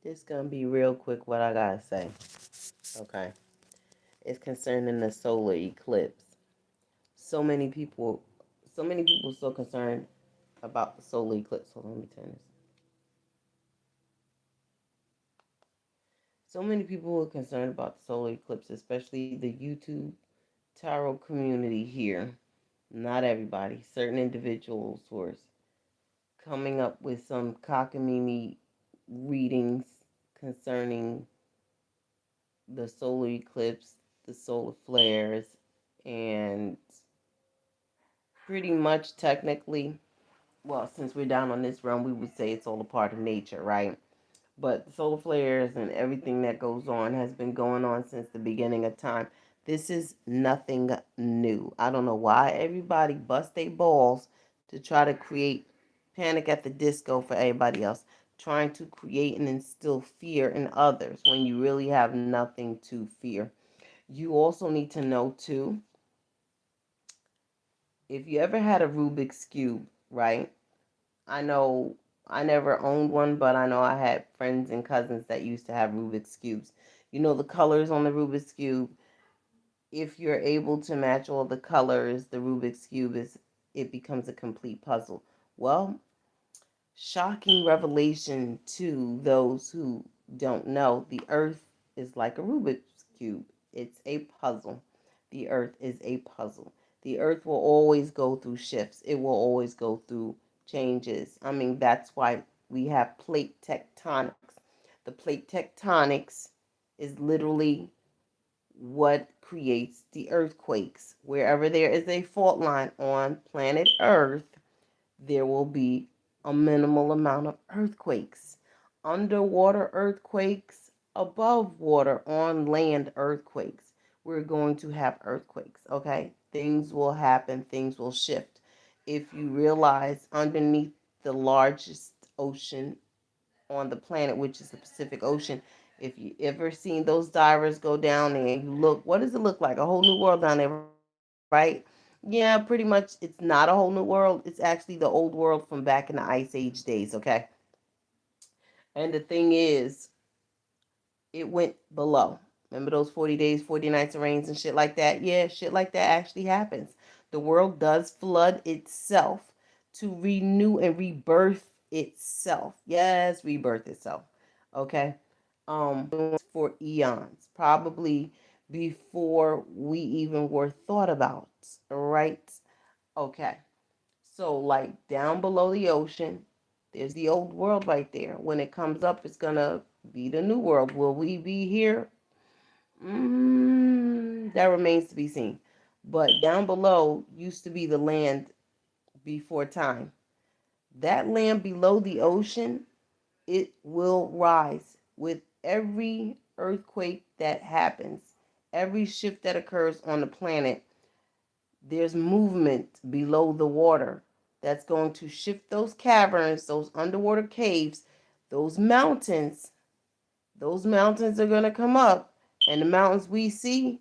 It's gonna be real quick what I gotta say. Okay. It's concerning the solar eclipse. So many people so concerned about the solar eclipse. Hold on, let me turn this. So many people are concerned about the solar eclipse, especially the YouTube tarot community here. Not everybody. Certain individuals were coming up with some cockamamie readings concerning the solar eclipse, the solar flares, and pretty much technically, well, since we're down on this realm, we would say it's all a part of nature, right? But the solar flares and everything that goes on has been going on since the beginning of time. This is nothing new. I don't know why everybody bust their balls to try to create Panic at the Disco for everybody else, trying to create and instill fear in others when you really have nothing to fear. You also need to know, too, if you ever had a Rubik's Cube, right? I know I never owned one, but I know I had friends and cousins that used to have Rubik's Cubes. You know the colors on the Rubik's Cube. If you're able to match all the colors, the Rubik's Cube it becomes a complete puzzle. Well, shocking revelation to those who don't know, the earth is like a Rubik's Cube. It's a puzzle. The earth is a puzzle. The earth will always go through shifts. It will always go through changes. I mean, that's why we have plate tectonics. The plate tectonics is literally what creates the earthquakes. Wherever there is a fault line on planet Earth, there will be a minimal amount of earthquakes. Underwater earthquakes, above water, on land earthquakes. We're going to have earthquakes, okay? Things will happen, things will shift. If you realize underneath the largest ocean on the planet, which is the Pacific Ocean, if you ever seen those divers go down there and you look, what does it look like? A whole new world down there, right? Yeah, pretty much it's not a whole new world. It's actually the old world from back in the Ice Age days, okay? And the thing is, it went below. Remember those 40 days, 40 nights of rains and shit like that? Yeah, shit like that actually happens. The world does flood itself to renew and rebirth itself. Yes, rebirth itself. Okay? For eons, probably before we even were thought about, right? Okay. So, like down below the ocean, there's the old world right there. When it comes up, it's gonna be the new world. Will we be here? That remains to be seen. But down below used to be the land before time. That land below the ocean, it will rise with every earthquake that happens, every shift that occurs on the planet. There's movement below the water that's going to shift those caverns, those underwater caves, those mountains. Those mountains are going to come up, and the mountains we see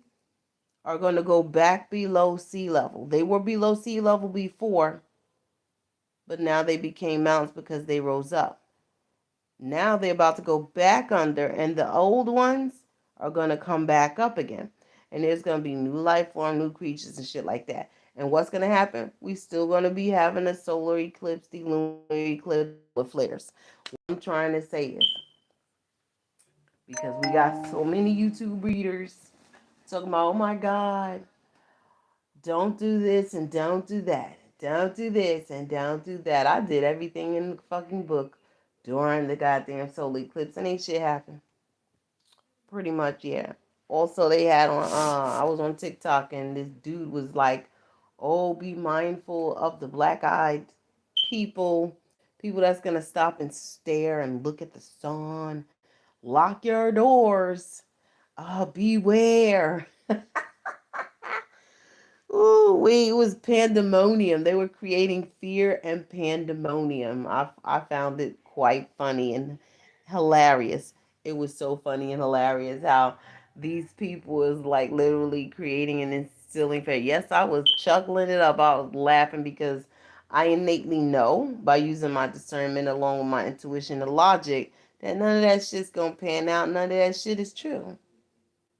are going to go back below sea level. They were below sea level before, but now they became mountains because they rose up. Now they're about to go back under, and the old ones are going to come back up again. And there's going to be new life form, new creatures, and shit like that. And what's going to happen? We still going to be having a solar eclipse, the lunar eclipse with flares. What I'm trying to say is, because we got so many YouTube readers talking about, oh my God, don't do this and don't do that. Don't do this and don't do that. I did everything in the fucking book during the goddamn solar eclipse and ain't shit happened. Pretty much, yeah. Also, they had on, I was on TikTok and this dude was like, oh, be mindful of the black-eyed people, people that's going to stop and stare and look at the sun. Lock your doors. Beware. Ooh, it was pandemonium. They were creating fear and pandemonium. I found it quite funny and hilarious. It was so funny and hilarious how these people was like literally creating and instilling fear. Yes, I was chuckling it up. I was laughing because I innately know by using my discernment along with my intuition and logic that none of that shit's gonna pan out. None of that shit is true.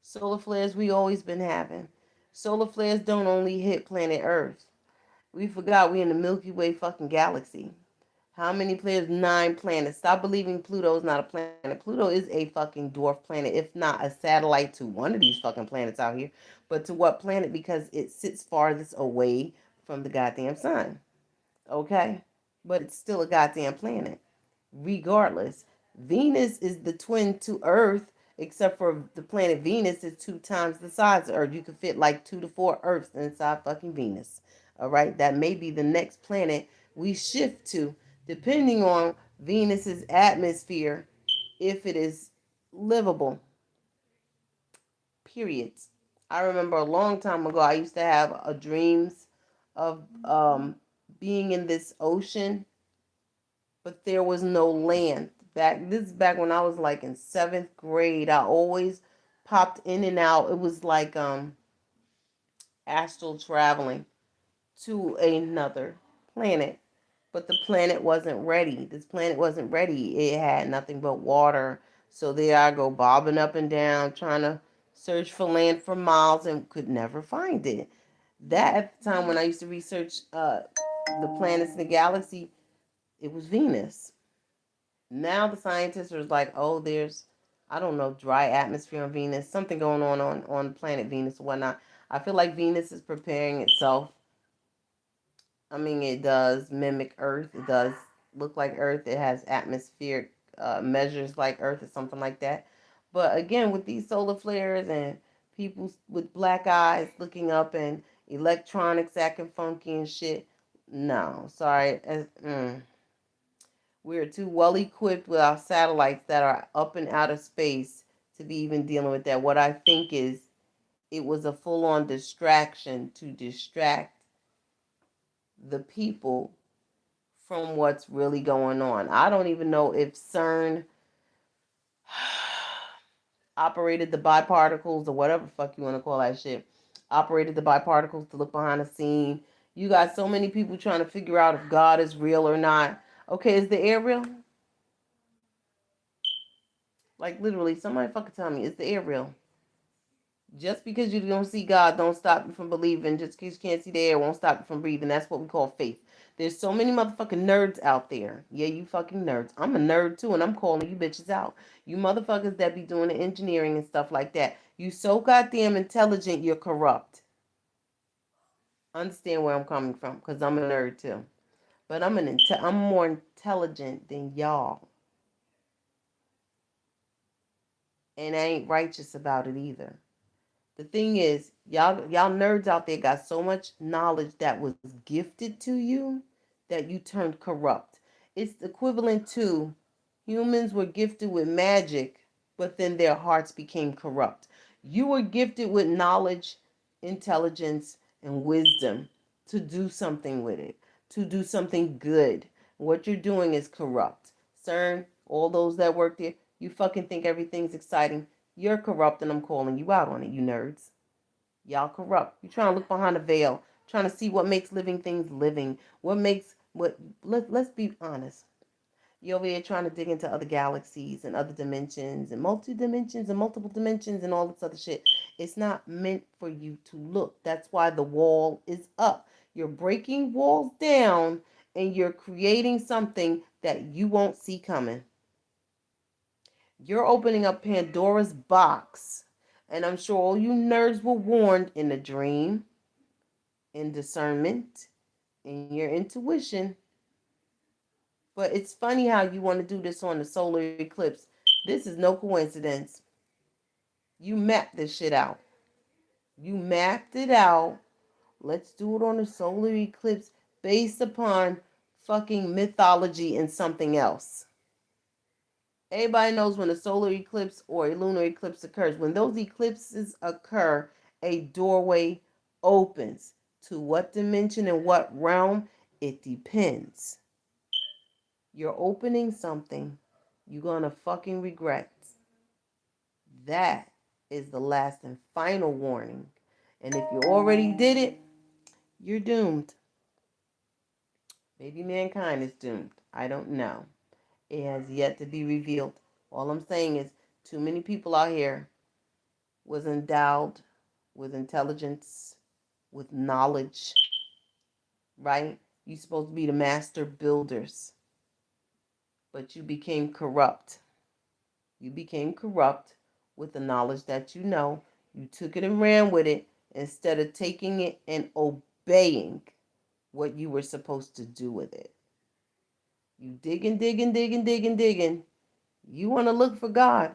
Solar flares we always been having. Solar flares don't only hit planet Earth. We forgot we in the Milky Way fucking galaxy. How many planets? 9 planets. Stop believing Pluto is not a planet. Pluto is a fucking dwarf planet, if not a satellite to one of these fucking planets out here. But to what planet? Because it sits farthest away from the goddamn sun. Okay? But it's still a goddamn planet. Regardless, Venus is the twin to Earth, except for the planet Venus is 2 times the size of Earth. You could fit like 2 to 4 Earths inside fucking Venus. All right? That may be the next planet we shift to, depending on Venus's atmosphere, if it is livable. Period. I remember a long time ago, I used to have dreams of being in this ocean, but there was no land. This is back when I was like in 7th grade. I always popped in and out. It was like astral traveling to another planet. But the planet wasn't ready. This planet wasn't ready. It had nothing but water. So there I go, bobbing up and down, trying to search for land for miles and could never find it. That at the time when I used to research the planets in the galaxy, it was Venus. Now the scientists are like, oh, there's, I don't know, dry atmosphere on Venus, something going on planet Venus or whatnot. I feel like Venus is preparing itself. I mean, it does mimic Earth. It does look like Earth. It has atmospheric measures like Earth or something like that. But again, with these solar flares and people with black eyes looking up and electronics acting funky and shit, no, sorry. We are too well equipped with our satellites that are up and out of space to be even dealing with that. What I think is it was a full on distraction to distract the people from what's really going on. I don't even know if CERN operated the biparticles or whatever fuck you want to call that shit. Operated the biparticles to look behind the scene. You got so many people trying to figure out if God is real or not. Okay, is the air real? Like literally, somebody fucking tell me, is the air real? Just because you don't see God don't stop you from believing. Just because you can't see the air won't stop you from breathing. That's what we call faith. There's so many motherfucking nerds out there. Yeah, you fucking nerds. I'm a nerd too, and I'm calling you bitches out. You motherfuckers that be doing the engineering and stuff like that. You so goddamn intelligent, you're corrupt. Understand where I'm coming from, because I'm a nerd too. But I'm more intelligent than y'all. And I ain't righteous about it either. The thing is, y'all nerds out there got so much knowledge that was gifted to you that you turned corrupt. It's equivalent to humans were gifted with magic, but then their hearts became corrupt. You were gifted with knowledge, intelligence, and wisdom to do something with it, to do something good. What you're doing is corrupt. CERN, all those that work there, you fucking think everything's exciting. You're corrupt and I'm calling you out on it, you nerds. Y'all corrupt. You're trying to look behind the veil, trying to see what makes living things living. What makes what let's be honest. You're over here trying to dig into other galaxies and other dimensions and multi dimensions and multiple dimensions and all this other shit. It's not meant for you to look. That's why the wall is up. You're breaking walls down and you're creating something that you won't see coming. You're opening up Pandora's box. And I'm sure all you nerds were warned in a dream, in discernment, in your intuition. But it's funny how you want to do this on the solar eclipse. This is no coincidence. You mapped this shit out. You mapped it out. Let's do it on the solar eclipse based upon fucking mythology and something else. Everybody knows when a solar eclipse or a lunar eclipse occurs. When those eclipses occur, a doorway opens. To what dimension and what realm? It depends. You're opening something you're going to fucking regret. That is the last and final warning. And if you already did it, you're doomed. Maybe mankind is doomed. I don't know. It has yet to be revealed. All I'm saying is too many people out here was endowed with intelligence, with knowledge, right? You're supposed to be the master builders, but you became corrupt. You became corrupt with the knowledge that you know. You took it and ran with it instead of taking it and obeying what you were supposed to do with it. You digging, digging, digging, digging, digging. You want to look for God.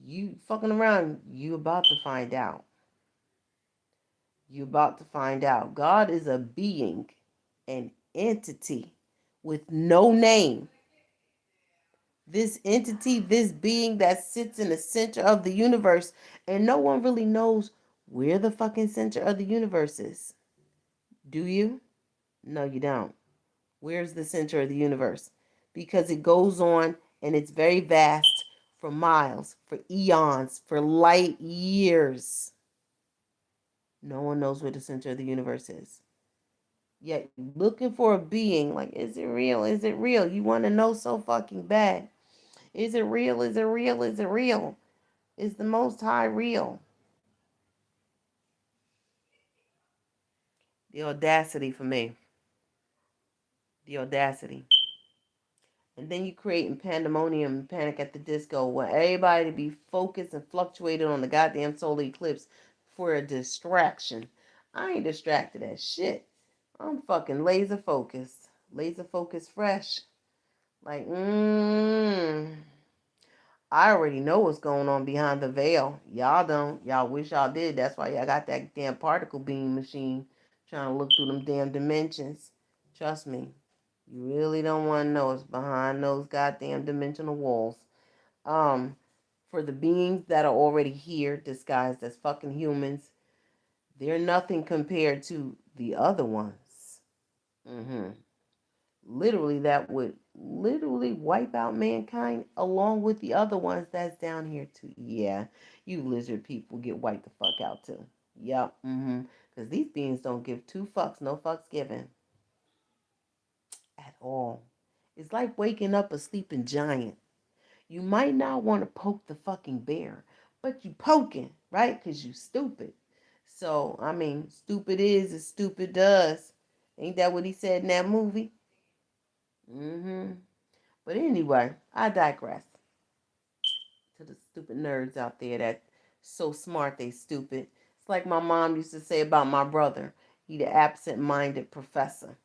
You fucking around. You about to find out. You about to find out. God is a being, an entity with no name. This entity, this being that sits in the center of the universe, and no one really knows where the fucking center of the universe is. Do you? No, you don't. Where's the center of the universe? Because it goes on and it's very vast for miles, for eons, for light years. No one knows where the center of the universe is. Yet looking for a being, like, is it real? Is it real? You want to know so fucking bad. Is it real? Is it real? Is it real? Is the Most High real? The audacity for me. The audacity. And then you creating pandemonium and panic at the disco where everybody be focused and fluctuated on the goddamn solar eclipse for a distraction. I ain't distracted as shit. I'm fucking laser focused. Laser focused fresh. Like, I already know what's going on behind the veil. Y'all don't. Y'all wish y'all did. That's why y'all got that damn particle beam machine trying to look through them damn dimensions. Trust me. You really don't want to know what's behind those goddamn dimensional walls. Um, for the beings that are already here, disguised as fucking humans, they're nothing compared to the other ones. Mm-hmm. Literally, that would literally wipe out mankind along with the other ones that's down here too. Yeah, you lizard people get wiped the fuck out too. Yep. Mm-hmm. Because these beings don't give two fucks, no fucks given at all. It's like waking up a sleeping giant. You might not want to poke the fucking bear, but you poking, right? Because you stupid. So, I mean, stupid is as stupid does. Ain't that what he said in that movie? Mm-hmm. But anyway, I digress. To the stupid nerds out there that so smart they stupid. It's like my mom used to say about my brother. He the absent-minded professor.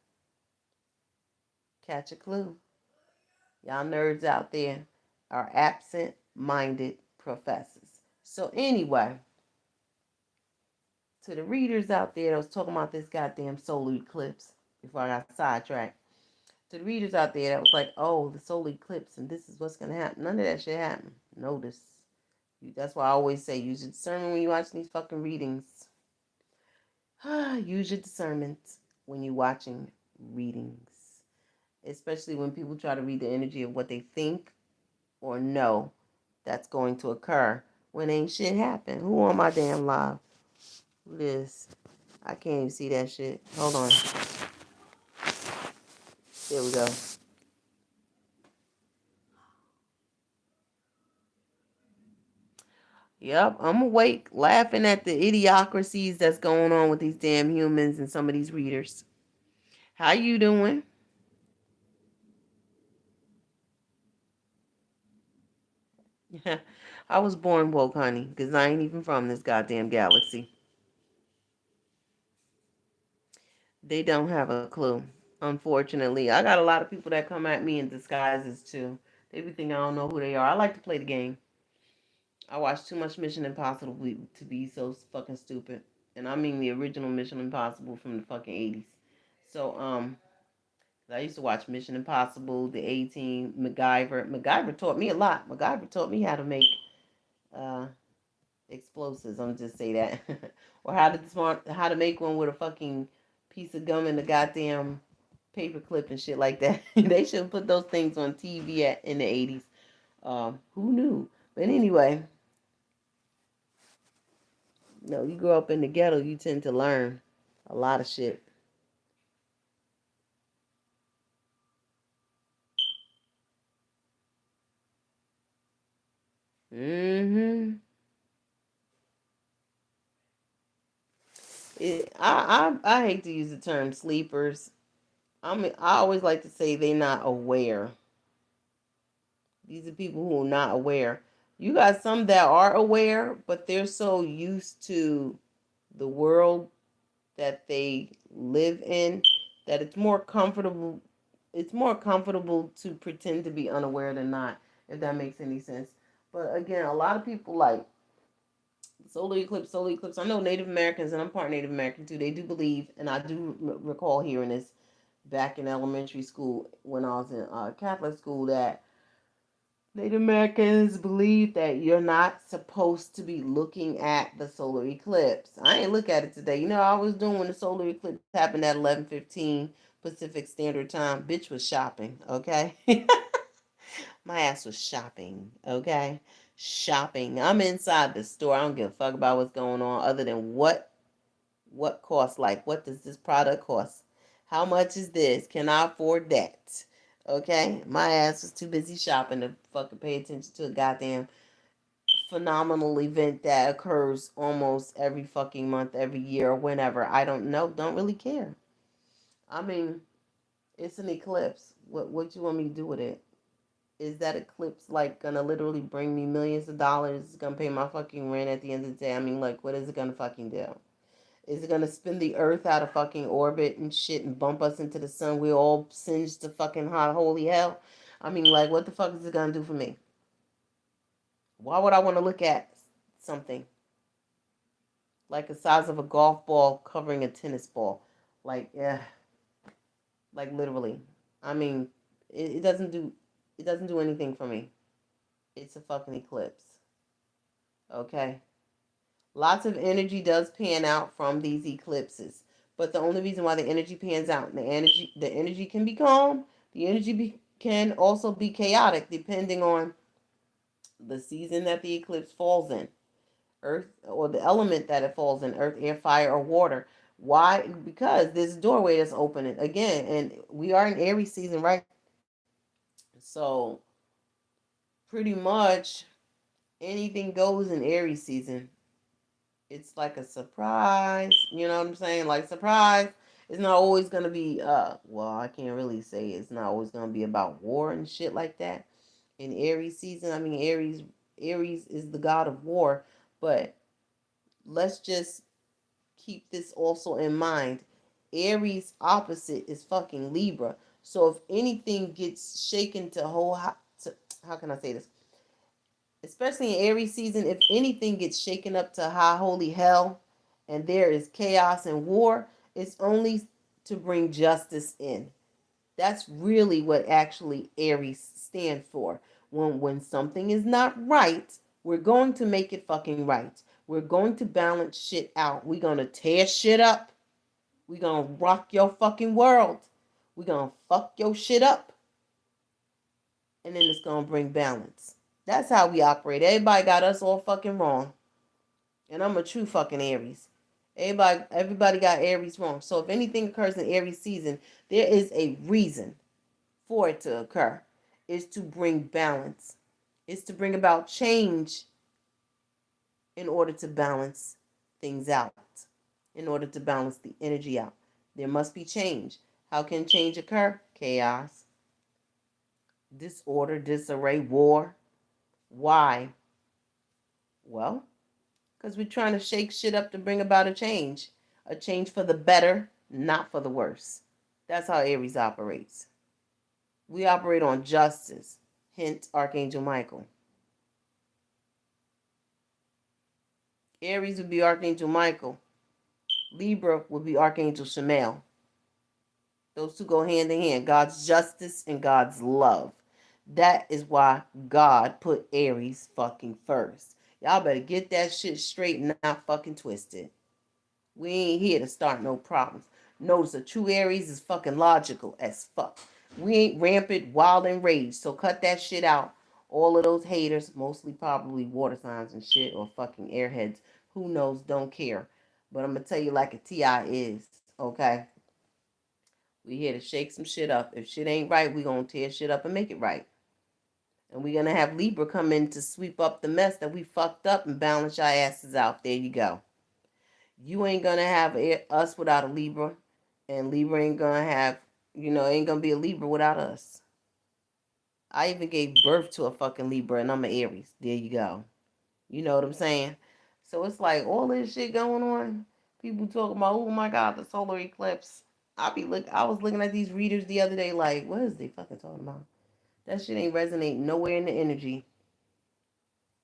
Catch a clue. Y'all nerds out there are absent-minded professors. So anyway, to the readers out there that was talking about this goddamn solar eclipse before I got sidetracked. To the readers out there that was like, oh, the solar eclipse and this is what's going to happen. None of that shit happened. Notice. That's why I always say use your discernment when you're watching these fucking readings. Use your discernment when you're watching readings. Especially when people try to read the energy of what they think or know that's going to occur when ain't shit happen. Who on my damn live? Liz. I can't even see that shit. Hold on. There we go. Yep, I'm awake laughing at the idiocracies that's going on with these damn humans and some of these readers. How you doing? I was born woke, honey, because I ain't even from this goddamn galaxy. They don't have a clue, unfortunately. I got a lot of people that come at me in disguises, too. They be thinking I don't know who they are. I like to play the game. I watch too much Mission Impossible to be so fucking stupid. And I mean the original Mission Impossible from the fucking 80s. So, I used to watch Mission Impossible, The A-Team, MacGyver. MacGyver taught me a lot. MacGyver taught me how to make uh, explosives. I'm just say that, or how to make one with a fucking piece of gum and a goddamn paper clip and shit like that. They should put those things on TV in the 80s. Who knew? But anyway, no, you grow up in the ghetto, you tend to learn a lot of shit. Mm-hmm. I hate to use the term sleepers. I always like to say they not aware. These are people who are not aware. You got some that are aware, but they're so used to the world that they live in that it's more comfortable to pretend to be unaware than not, if that makes any sense. But again, a lot of people like solar eclipse. I know Native Americans, and I'm part Native American too, they do believe, and I do recall hearing this back in elementary school when I was in Catholic school, that Native Americans believe that you're not supposed to be looking at the solar eclipse. I ain't look at it today. You know, I was doing when the solar eclipse happened at 11:15 Pacific Standard Time. Bitch was shopping, okay? My ass was shopping, okay? Shopping. I'm inside the store. I don't give a fuck about what's going on other than what costs, like what does this product cost? How much is this? Can I afford that? Okay? My ass was too busy shopping to fucking pay attention to a goddamn phenomenal event that occurs almost every fucking month, every year, or whenever. I don't know. Don't really care. I mean, it's an eclipse. What you want me to do with it? Is that eclipse like gonna literally bring me millions of dollars? It's gonna pay my fucking rent at the end of the day. I mean, like, what is it gonna fucking do? Is it gonna spin the earth out of fucking orbit and shit and bump us into the sun? We all singed to fucking hot holy hell. I mean, like, what the fuck is it gonna do for me? Why would I want to look at something like the size of a golf ball covering a tennis ball? Like, yeah, like literally. I mean, it doesn't do anything for me. It's a fucking eclipse. Okay. Lots of energy does pan out from these eclipses. But the only reason why the energy pans out, the energy can be calm, can also be chaotic depending on the season that the eclipse falls in. Earth, or the element that it falls in, earth, air, fire, or water. Why? Because there's a doorway that's opening again, and we are in Aries season, right? So pretty much anything goes in Aries season. It's like a surprise. You know what I'm saying? Like, surprise. It's not always gonna be well, I can't really say it's not always gonna be about war and shit like that. In Aries season, I mean, Aries is the god of war, but let's just keep this also in mind. Aries opposite is fucking Libra. So if anything gets shaken to how can I say this? Especially in Aries season, if anything gets shaken up to high holy hell and there is chaos and war, it's only to bring justice in. That's really what actually Aries stands for. When something is not right, we're going to make it fucking right. We're going to balance shit out. We're going to tear shit up. We're going to rock your fucking world. We're going to fuck your shit up. And then it's going to bring balance. That's how we operate. Everybody got us all fucking wrong. And I'm a true fucking Aries. Everybody got Aries wrong. So if anything occurs in Aries season, there is a reason for it to occur. Is to bring balance. Is to bring about change in order to balance things out. In order to balance the energy out. There must be change. How can change occur? Chaos, disorder, disarray, war. Why? Well, because we're trying to shake shit up to bring about a change. A change for the better, not for the worse. That's how Aries operates. We operate on justice. Hint, Archangel Michael. Aries would be Archangel Michael. Libra would be Archangel Shamael. Those two go hand in hand. God's justice and God's love. That is why God put Aries fucking first. Y'all better get that shit straight and not fucking twisted. We ain't here to start no problems. Notice a true Aries is fucking logical as fuck. We ain't rampant, wild, and rage. So cut that shit out. All of those haters, mostly probably water signs and shit, or fucking airheads. Who knows? Don't care. But I'm gonna tell you like a TI is, okay? We here to shake some shit up. If shit ain't right, we gonna tear shit up and make it right. And we're gonna have Libra come in to sweep up the mess that we fucked up and balance our asses out. There you go. You ain't gonna have us without a Libra, and Libra ain't gonna have, ain't gonna be a Libra without us. I even gave birth to a fucking Libra, and I'm an Aries. There you go. You know what I'm saying? So it's like all this shit going on. People talking about, oh my God, the solar eclipse. I was looking at these readers the other day, like, what is they fucking talking about? That shit ain't resonating nowhere in the energy.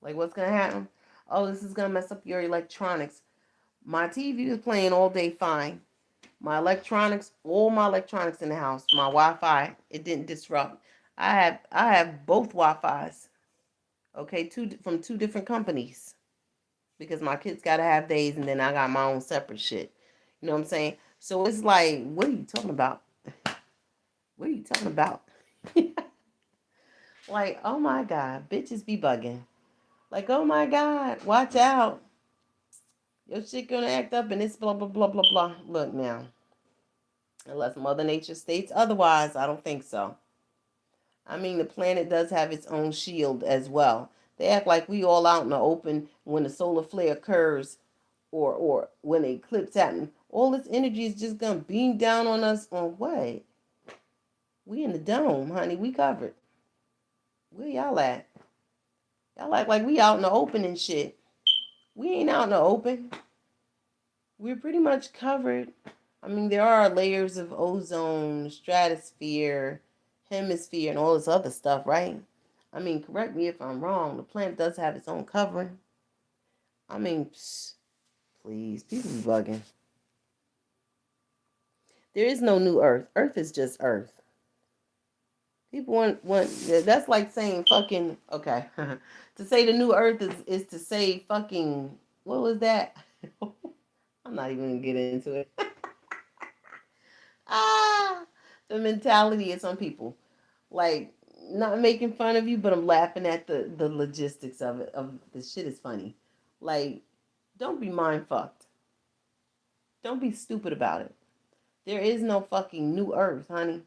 Like, what's gonna happen? Oh, this is gonna mess up your electronics. My TV was playing all day fine. All my electronics in the house, my Wi-Fi, it didn't disrupt. I have both Wi-Fis. Okay, from two different companies because my kids gotta have days, and then I got my own separate shit. You know what I'm saying? So it's like, what are you talking about? What are you talking about? Like, oh my God, bitches be bugging. Like, oh my God, watch out. Your shit gonna act up and it's blah, blah, blah, blah, blah. Look now, unless Mother Nature states otherwise, I don't think so. I mean, the planet does have its own shield as well. They act like we all out in the open when the solar flare occurs, or when the eclipse happens. All this energy is just gonna beam down on us on what? We in the dome, honey. We covered. Where y'all at? Y'all act like we out in the open and shit. We ain't out in the open. We're pretty much covered. I mean, there are layers of ozone, stratosphere, hemisphere, and all this other stuff, right? I mean, correct me if I'm wrong. The planet does have its own covering. I mean, please, people be bugging. There is no new Earth. Earth is just Earth. People want that's like saying fucking, okay. To say the new Earth is to say fucking, what was that? I'm not even gonna get into it. Ah, the mentality of some people. Like, not making fun of you, but I'm laughing at the logistics of it. Of the shit is funny. Like, don't be mind fucked. Don't be stupid about it. There is no fucking new Earth, honey.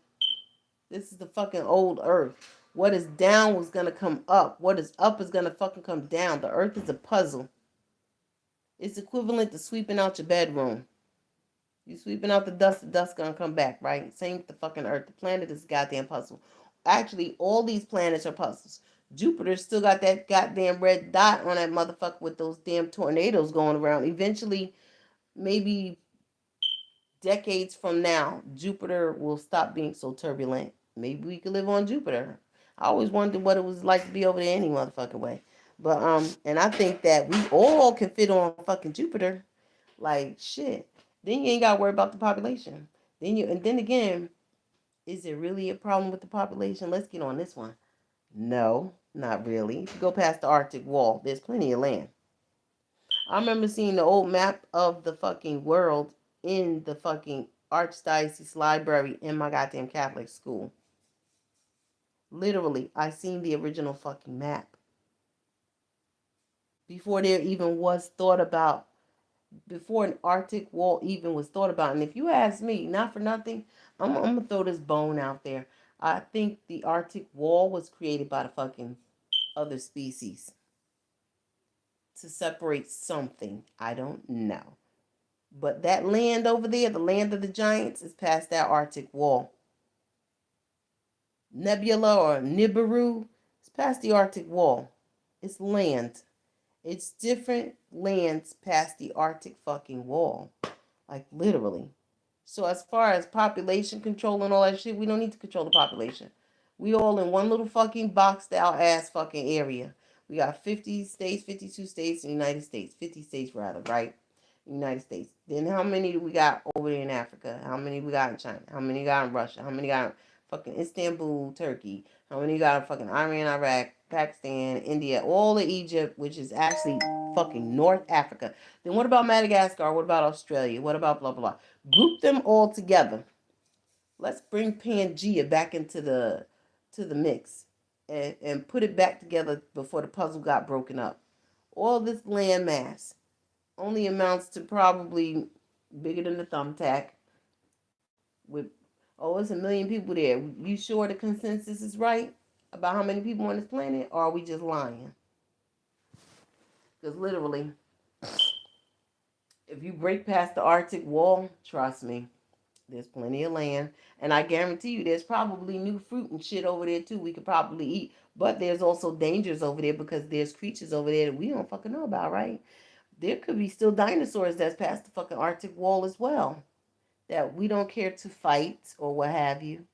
This is the fucking old Earth. What is down was gonna come up. What is up is gonna fucking come down. The Earth is a puzzle. It's equivalent to sweeping out your bedroom. You sweeping out the dust gonna come back, right? Same with the fucking Earth. The planet is a goddamn puzzle. Actually, all these planets are puzzles. Jupiter still got that goddamn red dot on that motherfucker with those damn tornadoes going around. Eventually, maybe decades from now, Jupiter will stop being so turbulent. Maybe we could live on Jupiter. I always wondered what it was like to be over there any motherfucking way. But and I think that we all can fit on fucking Jupiter. Like shit. Then you ain't gotta worry about the population. Then again, is it really a problem with the population? Let's get on this one. No, not really. If you go past the Arctic wall, there's plenty of land. I remember seeing the old map of the fucking world in the fucking Archdiocese library in my goddamn Catholic school. Literally, I seen the original fucking map. Before there even was thought about, before an Arctic wall even was thought about. And if you ask me, not for nothing, I'm gonna throw this bone out there. I think the Arctic wall was created by the fucking other species to separate something. I don't know. But that land over there, the land of the giants, is past that Arctic wall. Nebula or Nibiru, it's past the Arctic wall. It's land. It's different lands past the Arctic fucking wall. Like literally. So as far as population control and all that shit, we don't need to control the population. We all in one little fucking boxed out ass fucking area. We got 50 states, 52 states in the United States. 50 states rather, right? United States. Then how many do we got over there in Africa? How many we got in China? How many got in Russia? How many got in fucking Istanbul, Turkey? How many got in fucking Iran, Iraq, Pakistan, India, all of Egypt, which is actually fucking North Africa. Then what about Madagascar? What about Australia? What about blah, blah, blah? Group them all together. Let's bring Pangea back into the mix and put it back together before the puzzle got broken up. All this land mass only amounts to probably bigger than the thumbtack. With it's a million people there. You sure the consensus is right? about how many people on this planet, or are we just lying? Because literally, if you break past the Arctic wall, trust me, there's plenty of land. And I guarantee you there's probably new fruit and shit over there too we could probably eat. But there's also dangers over there because there's creatures over there that we don't fucking know about, right? There could be still dinosaurs that's past the fucking Arctic wall as well that we don't care to fight or what have you.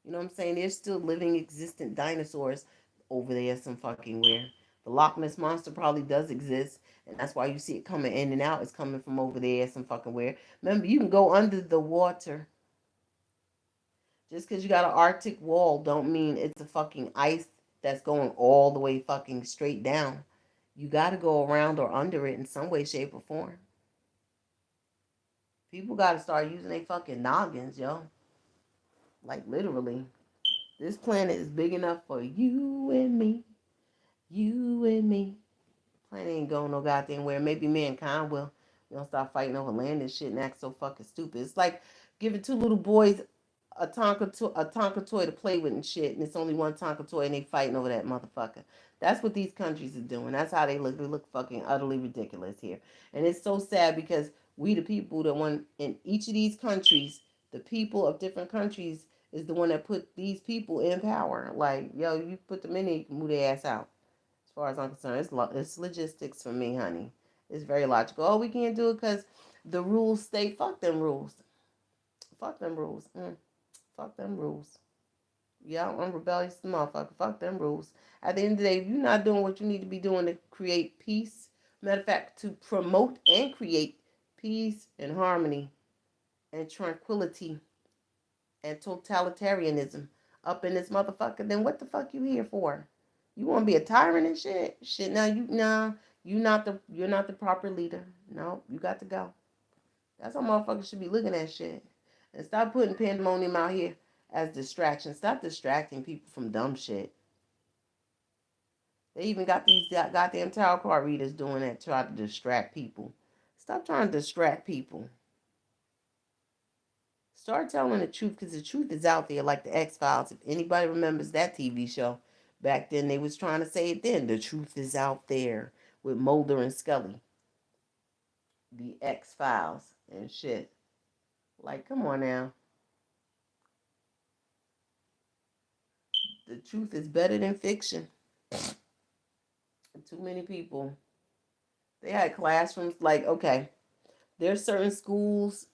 You know what I'm saying? There's still living, existent dinosaurs over there some fucking where. The Loch Ness Monster probably does exist, and that's why you see it coming in and out. It's coming from over there some fucking where. Remember, you can go under the water. Just because you got an Arctic wall don't mean it's a fucking ice that's going all the way fucking straight down. You got to go around or under it in some way, shape, or form. People got to start using their fucking noggins, yo. Like, literally. This planet is big enough for you and me. You and me. Planet ain't going no goddamn where. Maybe mankind will. We don't start fighting over land and shit and act so fucking stupid. It's like giving two little boys a Tonka toy to play with and shit, and it's only one Tonka toy, and they fighting over that motherfucker. That's what these countries are doing. That's how they look. They look fucking utterly ridiculous here, and it's so sad because we, the people, the one in each of these countries, the people of different countries, is the one that put these people in power. Like, yo, you put them in there, you can move their ass out. As far as I'm concerned, it's logistics for me, honey. It's very logical. Oh, we can't do it because the rules state. Fuck them rules. Fuck them rules. Fuck them rules. Yeah, I'm rebellious motherfucker. Fuck them rules. At the end of the day, if you're not doing what you need to be doing to create peace, matter of fact, to promote and create peace and harmony and tranquility and totalitarianism up in this motherfucker, then what the fuck you here for? You want to be a tyrant and shit? Shit, now you're not the proper leader. No, you got to go. That's how motherfuckers should be looking at shit. And stop putting pandemonium out here as distraction. Stop distracting people from dumb shit. They even got these goddamn tarot card readers doing that, try to distract people. Stop trying to distract people. Start telling the truth, because the truth is out there, like the X-Files. If anybody remembers that TV show, back then they was trying to say it then. The truth is out there with Mulder and Scully. The X-Files and shit. Like, come on now. The truth is better than fiction. Too many people. They had classrooms. Like, okay, there's certain schools.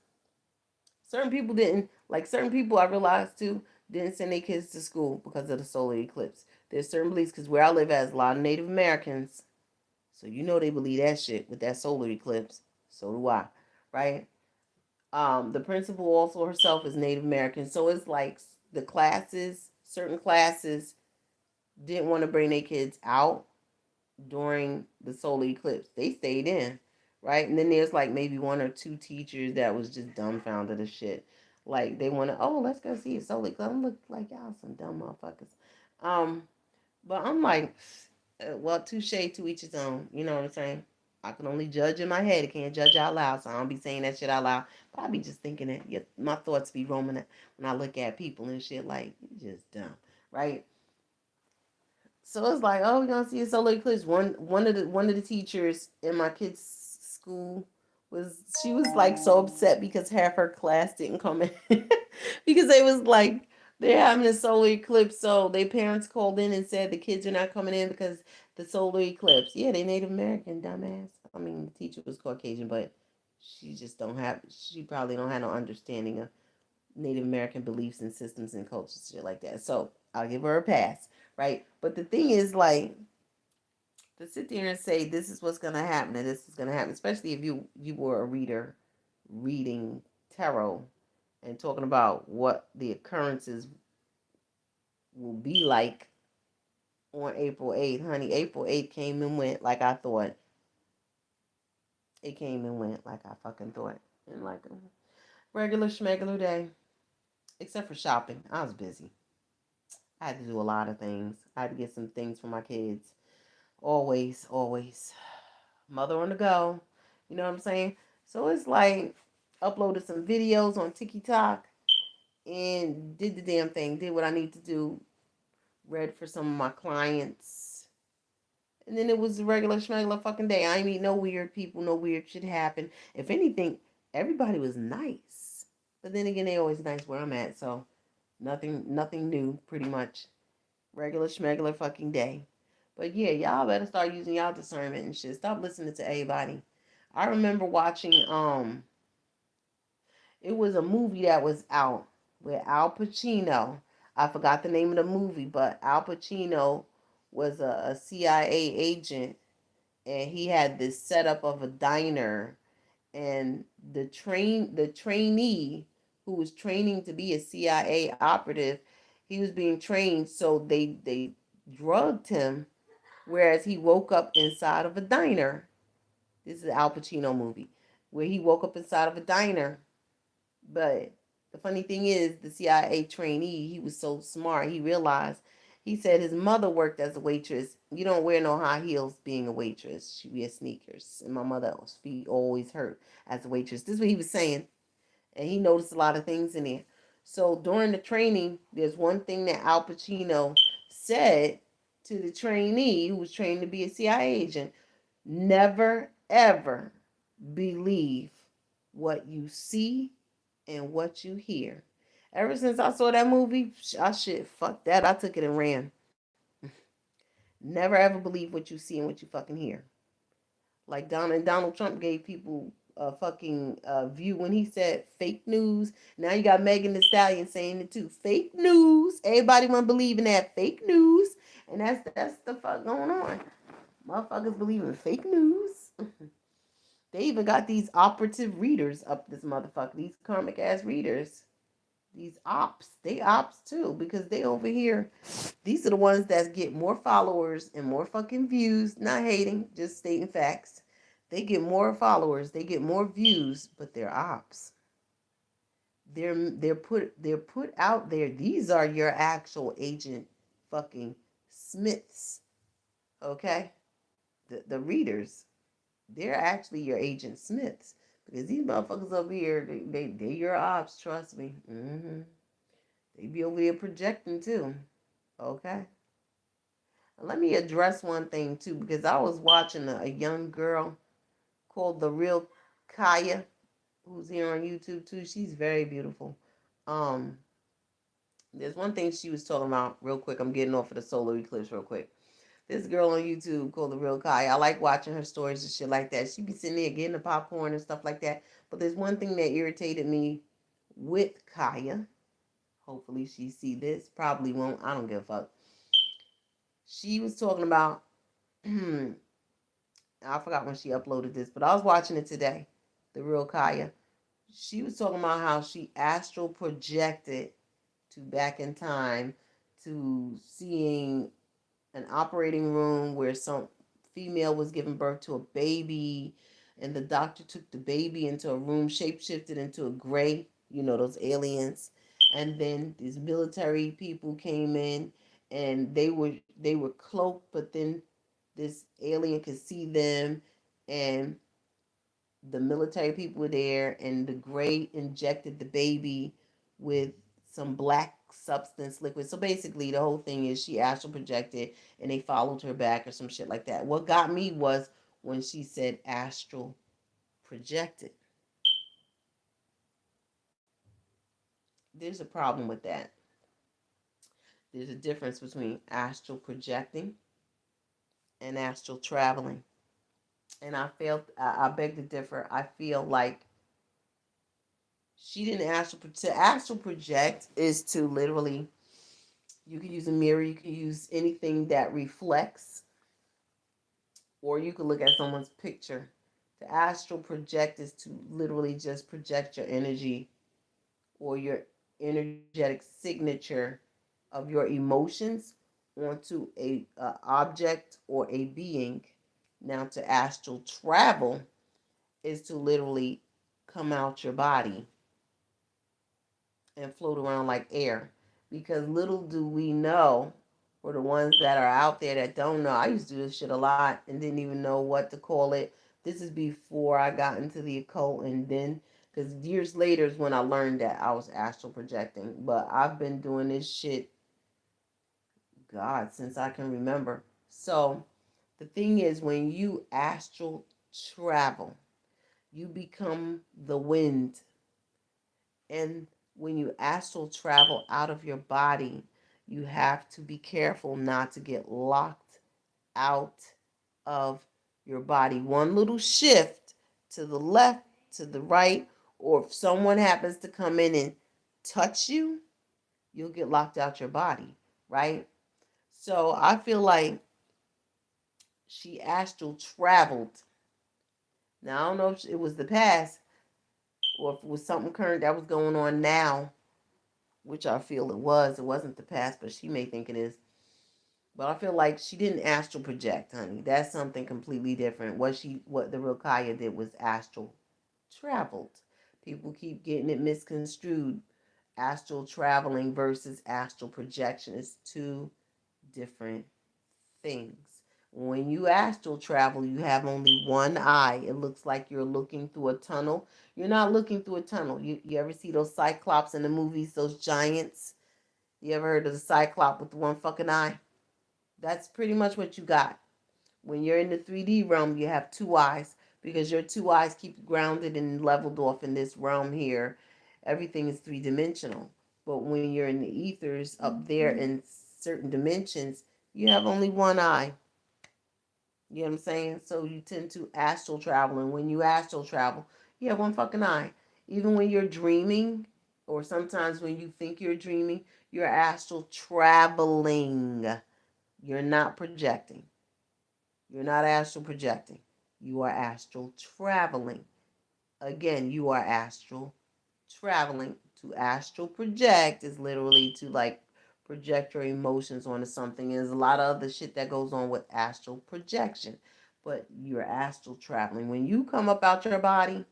Certain people didn't. Like, certain people I realized too didn't send their kids to school because of the solar eclipse. There's certain beliefs, because where I live has a lot of Native Americans. So you know they believe that shit with that solar eclipse. So do I. Right? The principal also herself is Native American. So it's like the classes, certain classes didn't want to bring their kids out during the solar eclipse. They stayed in, right? And then there's like maybe one or two teachers that was just dumbfounded as shit. Like they want to, oh, let's go see a solar eclipse. I'm look like y'all some dumb motherfuckers. Um, but I'm like, well, touche, to each his own. You know what I'm saying? I can only judge in my head. I can't judge out loud, so I don't be saying that shit out loud. But I be just thinking it. Yeah, my thoughts be roaming it when I look at people and shit. Like, you just dumb, right? So it's like, oh, we're gonna see a solar eclipse. One of the teachers in my kid's school she was like so upset because half her class didn't come in because they was like they're having a solar eclipse. So their parents called in and said the kids are not coming in because the solar eclipse. Yeah, they Native American, dumbass. I mean, the teacher was Caucasian, but she probably don't have no understanding of Native American beliefs and systems and cultures, shit like that. So I'll give her a pass, right? But the thing is, like, to sit there and say this is what's gonna happen and this is gonna happen, especially if you were a reader reading tarot and talking about what the occurrences will be like on April 8th, honey. April 8th came and went like I thought. It came and went like I fucking thought. And like a regular schmegular day. Except for shopping. I was busy. I had to do a lot of things. I had to get some things for my kids. Always, always. Mother on the go. You know what I'm saying? So it's like uploaded some videos on TikTok and did the damn thing. Did what I need to do. read for some of my clients. And then it was a regular schmegular fucking day. I ain't meet no weird people, no weird shit happened. If anything, everybody was nice. But then again, they always nice where I'm at, so nothing new, pretty much. Regular schmegular fucking day. But yeah, y'all better start using y'all discernment and shit. Stop listening to everybody. I remember watching it was a movie that was out with Al Pacino. I forgot the name of the movie, but Al Pacino was a CIA agent, and he had this setup of a diner, and the trainee who was training to be a CIA operative, he was being trained, so they drugged him, whereas he woke up inside of a diner. This is an Al Pacino movie where he woke up inside of a diner. But the funny thing is, the CIA trainee, he was so smart, he realized, he said his mother worked as a waitress. You don't wear no high heels being a waitress. She wear sneakers. And my mother's feet always hurt as a waitress. This is what he was saying. And he noticed a lot of things in there. So during the training, there's one thing that Al Pacino said to the trainee who was trained to be a CIA agent. Never, ever believe what you see and what you hear. Ever since I saw that movie, I shit, fuck that. I took it and ran. Never ever believe what you see and what you fucking hear. Like Donald Trump gave people a fucking view when he said fake news. Now you got Megan Thee Stallion saying it too. Fake news. Everybody want to believe in that fake news, and that's the fuck going on. Motherfuckers believe in fake news. They even got these operative readers up this motherfucker. These karmic ass readers. These ops. They ops too. Because they over here. These are the ones that get more followers and more fucking views. Not hating, just stating facts. They get more followers. They get more views, but they're ops. They're put out there. These are your actual agent fucking Smiths. Okay? The readers. They're actually your agent Smiths. Because these motherfuckers over here, they your ops, trust me. They be over there projecting too. Okay? Let me address one thing too, because I was watching a young girl called The Real Kaya, who's here on YouTube too. She's very beautiful. Um, there's one thing she was talking about real quick. I'm getting off of the solar eclipse real quick. This girl on YouTube called The Real Kaya. I like watching her stories and shit like that. She be sitting there getting the popcorn and stuff like that. But there's one thing that irritated me with Kaya. Hopefully she see this. Probably won't. I don't give a fuck. She was talking about I forgot when she uploaded this, but I was watching it today. The Real Kaya. She was talking about how she astral projected to back in time to seeing an operating room where some female was giving birth to a baby, and the doctor took the baby into a room, shapeshifted into a gray, those aliens. And then these military people came in, and they were cloaked, but then this alien could see them, and the military people were there, and the gray injected the baby with some black substance liquid. So basically, the whole thing is she astral projected, and they followed her back or some shit like that. What got me was when she said astral projected. There's a problem with that. There's a difference between astral projecting and astral traveling. And I beg to differ. I feel like she didn't astral project is to literally, you can use a mirror, you can use anything that reflects, or you can look at someone's picture. To astral project is to literally just project your energy or your energetic signature of your emotions onto a object or a being. Now, to astral travel is to literally come out your body and float around like air. Because little do we know, for the ones that are out there that don't know, I used to do this shit a lot and didn't even know what to call it. This is before I got into the occult, and then, because years later is when I learned that I was astral projecting. But I've been doing this shit God, since I can remember. So the thing is, when you astral travel, you become the wind. And when you astral travel out of your body, you have to be careful not to get locked out of your body. One little shift to the left, to the right, or if someone happens to come in and touch you, you'll get locked out your body, right? So I feel like she astral traveled. Now I don't know if it was the past or if it was something current that was going on now, which I feel it was. It wasn't the past, but she may think it is. But I feel like she didn't astral project, honey. That's something completely different. What the real Kaya did was astral traveled. People keep getting it misconstrued. Astral traveling versus astral projection is two different things. When you astral travel, you have only one eye. It looks like you're looking through a tunnel. You're not looking through a tunnel. You ever see those cyclops in the movies, those giants? You ever heard of the cyclop with the one fucking eye? That's pretty much what you got. When you're in the 3D realm, you have two eyes because your two eyes keep you grounded and leveled off in this realm here. Everything is three dimensional. But when you're in the ethers up there in certain dimensions, you have only one eye. You know what I'm saying? So you tend to astral travel. And when you astral travel, you have one fucking eye. Even when you're dreaming, or sometimes when you think you're dreaming, you're astral traveling. You're not projecting. You're not astral projecting. You are astral traveling. Again, you are astral traveling. To astral project is literally to like project your emotions onto something. There's a lot of other shit that goes on with astral projection. But you're astral traveling. When you come up out your body,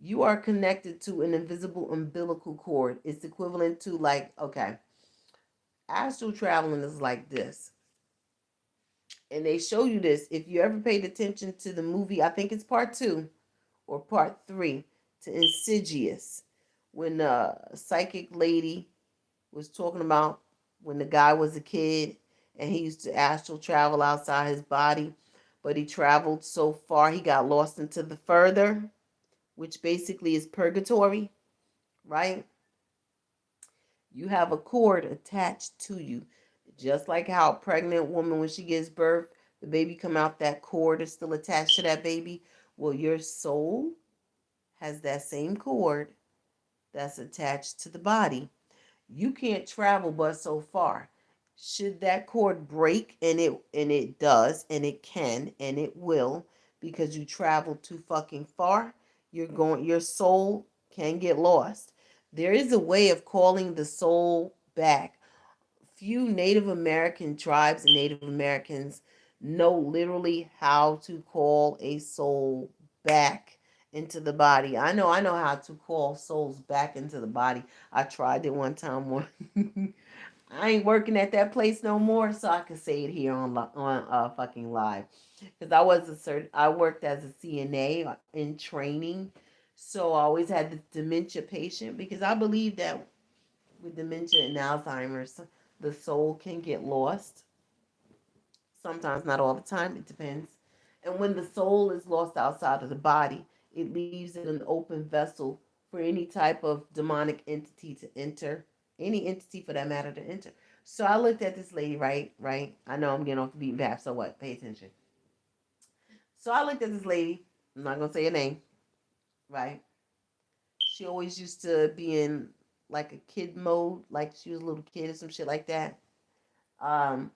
you are connected to an invisible umbilical cord. It's equivalent to like, okay, astral traveling is like this. And they show you this. If you ever paid attention to the movie, I think it's part two or part three, to Insidious, when the psychic lady was talking about when the guy was a kid and he used to astral travel outside his body, but he traveled so far he got lost into the further, which basically is purgatory, right? You have a cord attached to you, just like how a pregnant woman, when she gives birth, the baby come out, that cord is still attached to that baby. Well, your soul has that same cord that's attached to the body. You can't travel but so far. Should that cord break, and it does, and it can, and it will, because you travel too fucking far, your soul can get lost. There is a way of calling the soul back. Few Native American tribes and Native Americans know literally how to call a soul back into the body. I know how to call souls back into the body. I tried it one time. I ain't working at that place no more, so I can say it here on fucking live. Because I worked as a CNA in training, so I always had the dementia patient because I believe that with dementia and Alzheimer's, the soul can get lost. Sometimes, not all the time, it depends. And when the soul is lost outside of the body, it leaves it an open vessel for any type of demonic entity to enter, any entity for that matter to enter. So I looked at this lady, right. I know I'm getting off the beaten path, so what? Pay attention. So I looked at this lady. I'm not gonna say her name, right? She always used to be in like a kid mode, like she was a little kid or some shit like that. Um,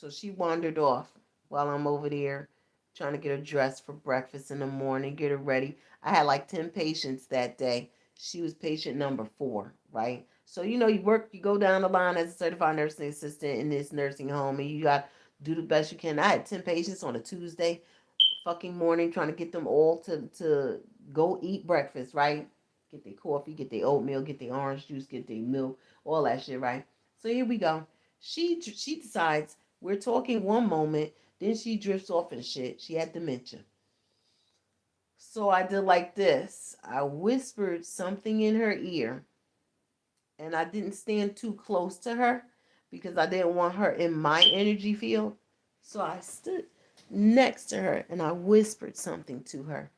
So she wandered off while I'm over there trying to get her dressed for breakfast in the morning, get her ready. I had like 10 patients that day. She was patient number 4, right? So, you go down the line as a certified nursing assistant in this nursing home, and you got to do the best you can. I had 10 patients on a Tuesday fucking morning trying to get them all to go eat breakfast, right? Get their coffee, get their oatmeal, get their orange juice, get their milk, all that shit, right? So here we go. She decides we're talking one moment, then she drifts off and shit. She had dementia. So I did like this. I whispered something in her ear, and I didn't stand too close to her, because I didn't want her in my energy field. So I stood next to her and I whispered something to her.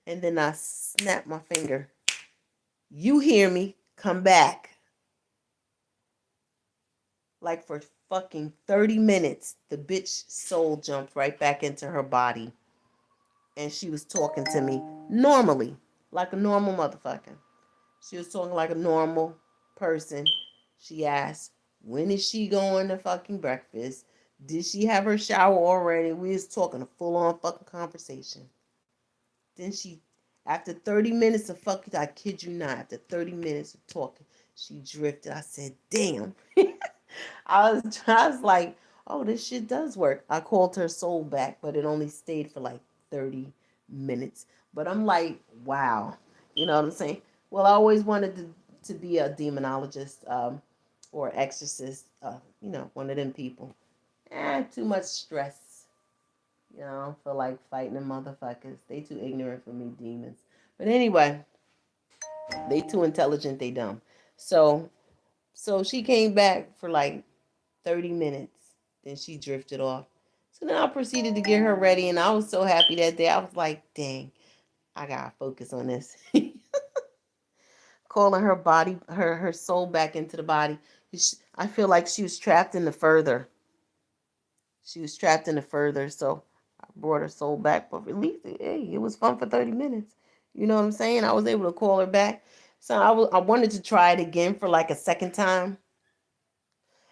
And then I snapped my finger. You hear me? Come back. Like for fucking 30 minutes, the bitch soul jumped right back into her body. And she was talking to me normally, like a normal motherfucker. She was talking like a normal person. She asked, when is she going to fucking breakfast? Did she have her shower already? We was talking a full on fucking conversation. Then she, after 30 minutes of fucking, I kid you not, after 30 minutes of talking, she drifted. I said, damn. I was like, oh, this shit does work. I called her soul back, but it only stayed for like 30 minutes. But I'm like, wow. You know what I'm saying? Well, I always wanted to be a demonologist or exorcist, one of them people. Too much stress. I don't feel like fighting them motherfuckers. They too ignorant for me, demons. But anyway, they too intelligent, they dumb. So so she came back for like 30 minutes. Then she drifted off. So then I proceeded to get her ready, and I was so happy that day. I was like, dang, I gotta focus on this. Calling her body, her soul back into the body. I feel like she was trapped in the further. She was trapped in the further, so I brought her soul back. But at least, hey, it was fun for 30 minutes. You know what I'm saying? I was able to call her back. So I wanted to try it again for like a second time.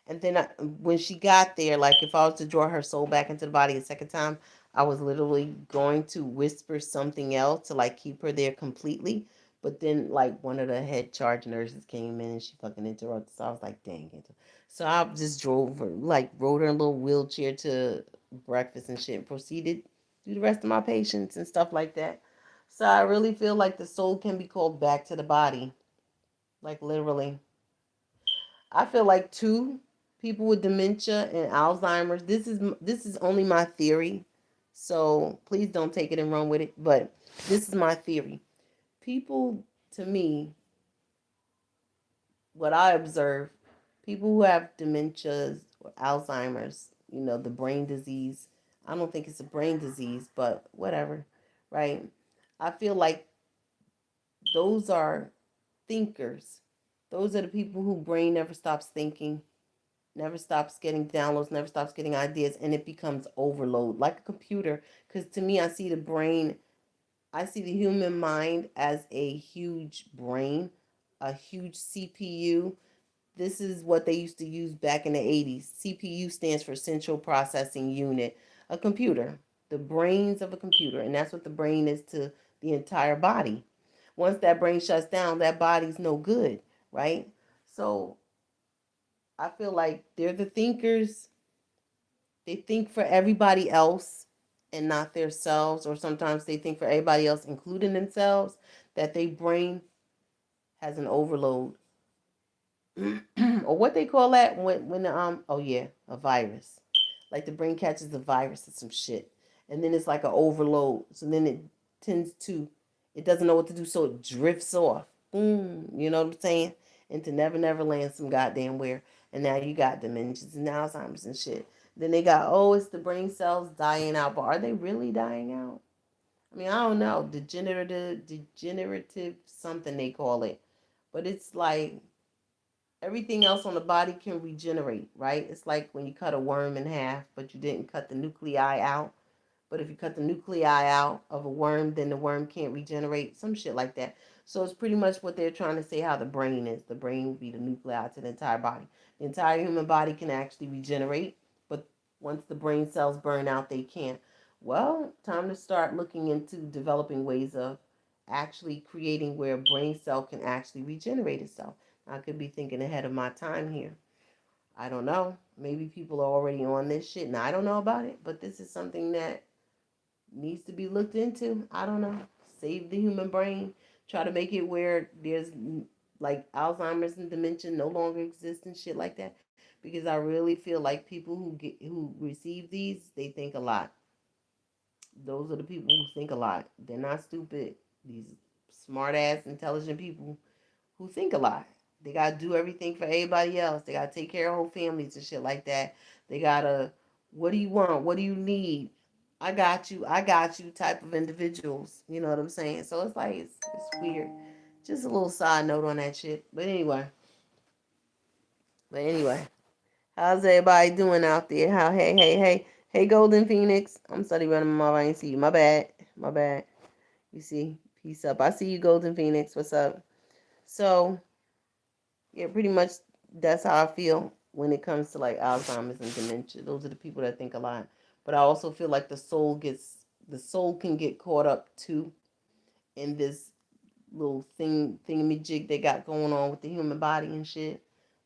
And then when she got there, like if I was to draw her soul back into the body a second time, I was literally going to whisper something else to like keep her there completely. But then like one of the head charge nurses came in and she fucking interrupted. So I was like, dang it. So I just drove her, like rode her in a little wheelchair to breakfast and shit and proceeded to do the rest of my patients and stuff like that. So I really feel like the soul can be called back to the body. Like literally. I feel like too, people with dementia and Alzheimer's. This is only my theory, so please don't take it and run with it. But this is my theory. People, to me, what I observe, people who have dementias or Alzheimer's, the brain disease. I don't think it's a brain disease, but whatever, right? I feel like those are thinkers. Those are the people whose brain never stops thinking, never stops getting downloads, never stops getting ideas, and it becomes overload like a computer. Because to me, I see the human mind as a huge brain, a huge CPU. This is what they used to use back in the 80s. CPU stands for Central Processing Unit, a computer, the brains of a computer, and that's what the brain is to the entire body. Once that brain shuts down, that body's no good, right? So I feel like they're the thinkers. They think for everybody else and not themselves, or sometimes they think for everybody else, including themselves, that their brain has an overload. Or what they call that when oh yeah, a virus. Like the brain catches a virus or some shit. And then it's like an overload. So then it doesn't know what to do, so it drifts off. Boom. You know what I'm saying? Into Never Land some goddamn where. And now you got dementias and Alzheimer's and shit. Then they got, oh, it's the brain cells dying out. But are they really dying out? I mean, I don't know. Degenerative something they call it. But it's like everything else on the body can regenerate, right? It's like when you cut a worm in half, but you didn't cut the nuclei out. But if you cut the nuclei out of a worm, then the worm can't regenerate. Some shit like that. So it's pretty much what they're trying to say how the brain is. The brain will be the nuclei to the entire body. The entire human body can actually regenerate, but once the brain cells burn out, they can't. Well, time to start looking into developing ways of actually creating where a brain cell can actually regenerate itself. I could be thinking ahead of my time here. I don't know. Maybe people are already on this shit and I don't know about it, but this is something that needs to be looked into. I don't know. Save the human brain. Try to make it where there's like Alzheimer's and dementia no longer exist and shit like that. Because I really feel like people who receive these, they think a lot. Those are the people who think a lot. They're not stupid. These smart ass, intelligent people who think a lot. They gotta do everything for everybody else. They gotta take care of whole families and shit like that. They gotta, what do you want? What do you need? I got you type of individuals. You know what I'm saying? So it's like, it's weird. Just a little side note on that shit. But anyway, how's everybody doing out there? Hey, Golden Phoenix. I'm study running my mouth. I ain't see you. My bad. You see, peace up. I see you, Golden Phoenix. What's up? So yeah, pretty much that's how I feel when it comes to like Alzheimer's and dementia. Those are the people that think a lot. But I also feel like the soul can get caught up too in this little thingamajig they got going on with the human body and shit.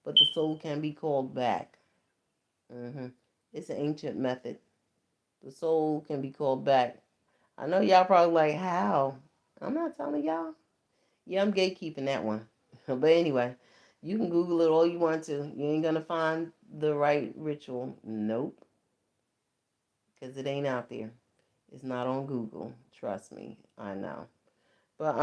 But the soul can be called back. It's an ancient method. The soul can be called back. I know y'all probably like, how? I'm not telling y'all. Yeah, I'm gatekeeping that one. But anyway, you can Google it all you want to. You ain't gonna find the right ritual. Nope. Because it ain't out there. It's not on Google. Trust me. I know. But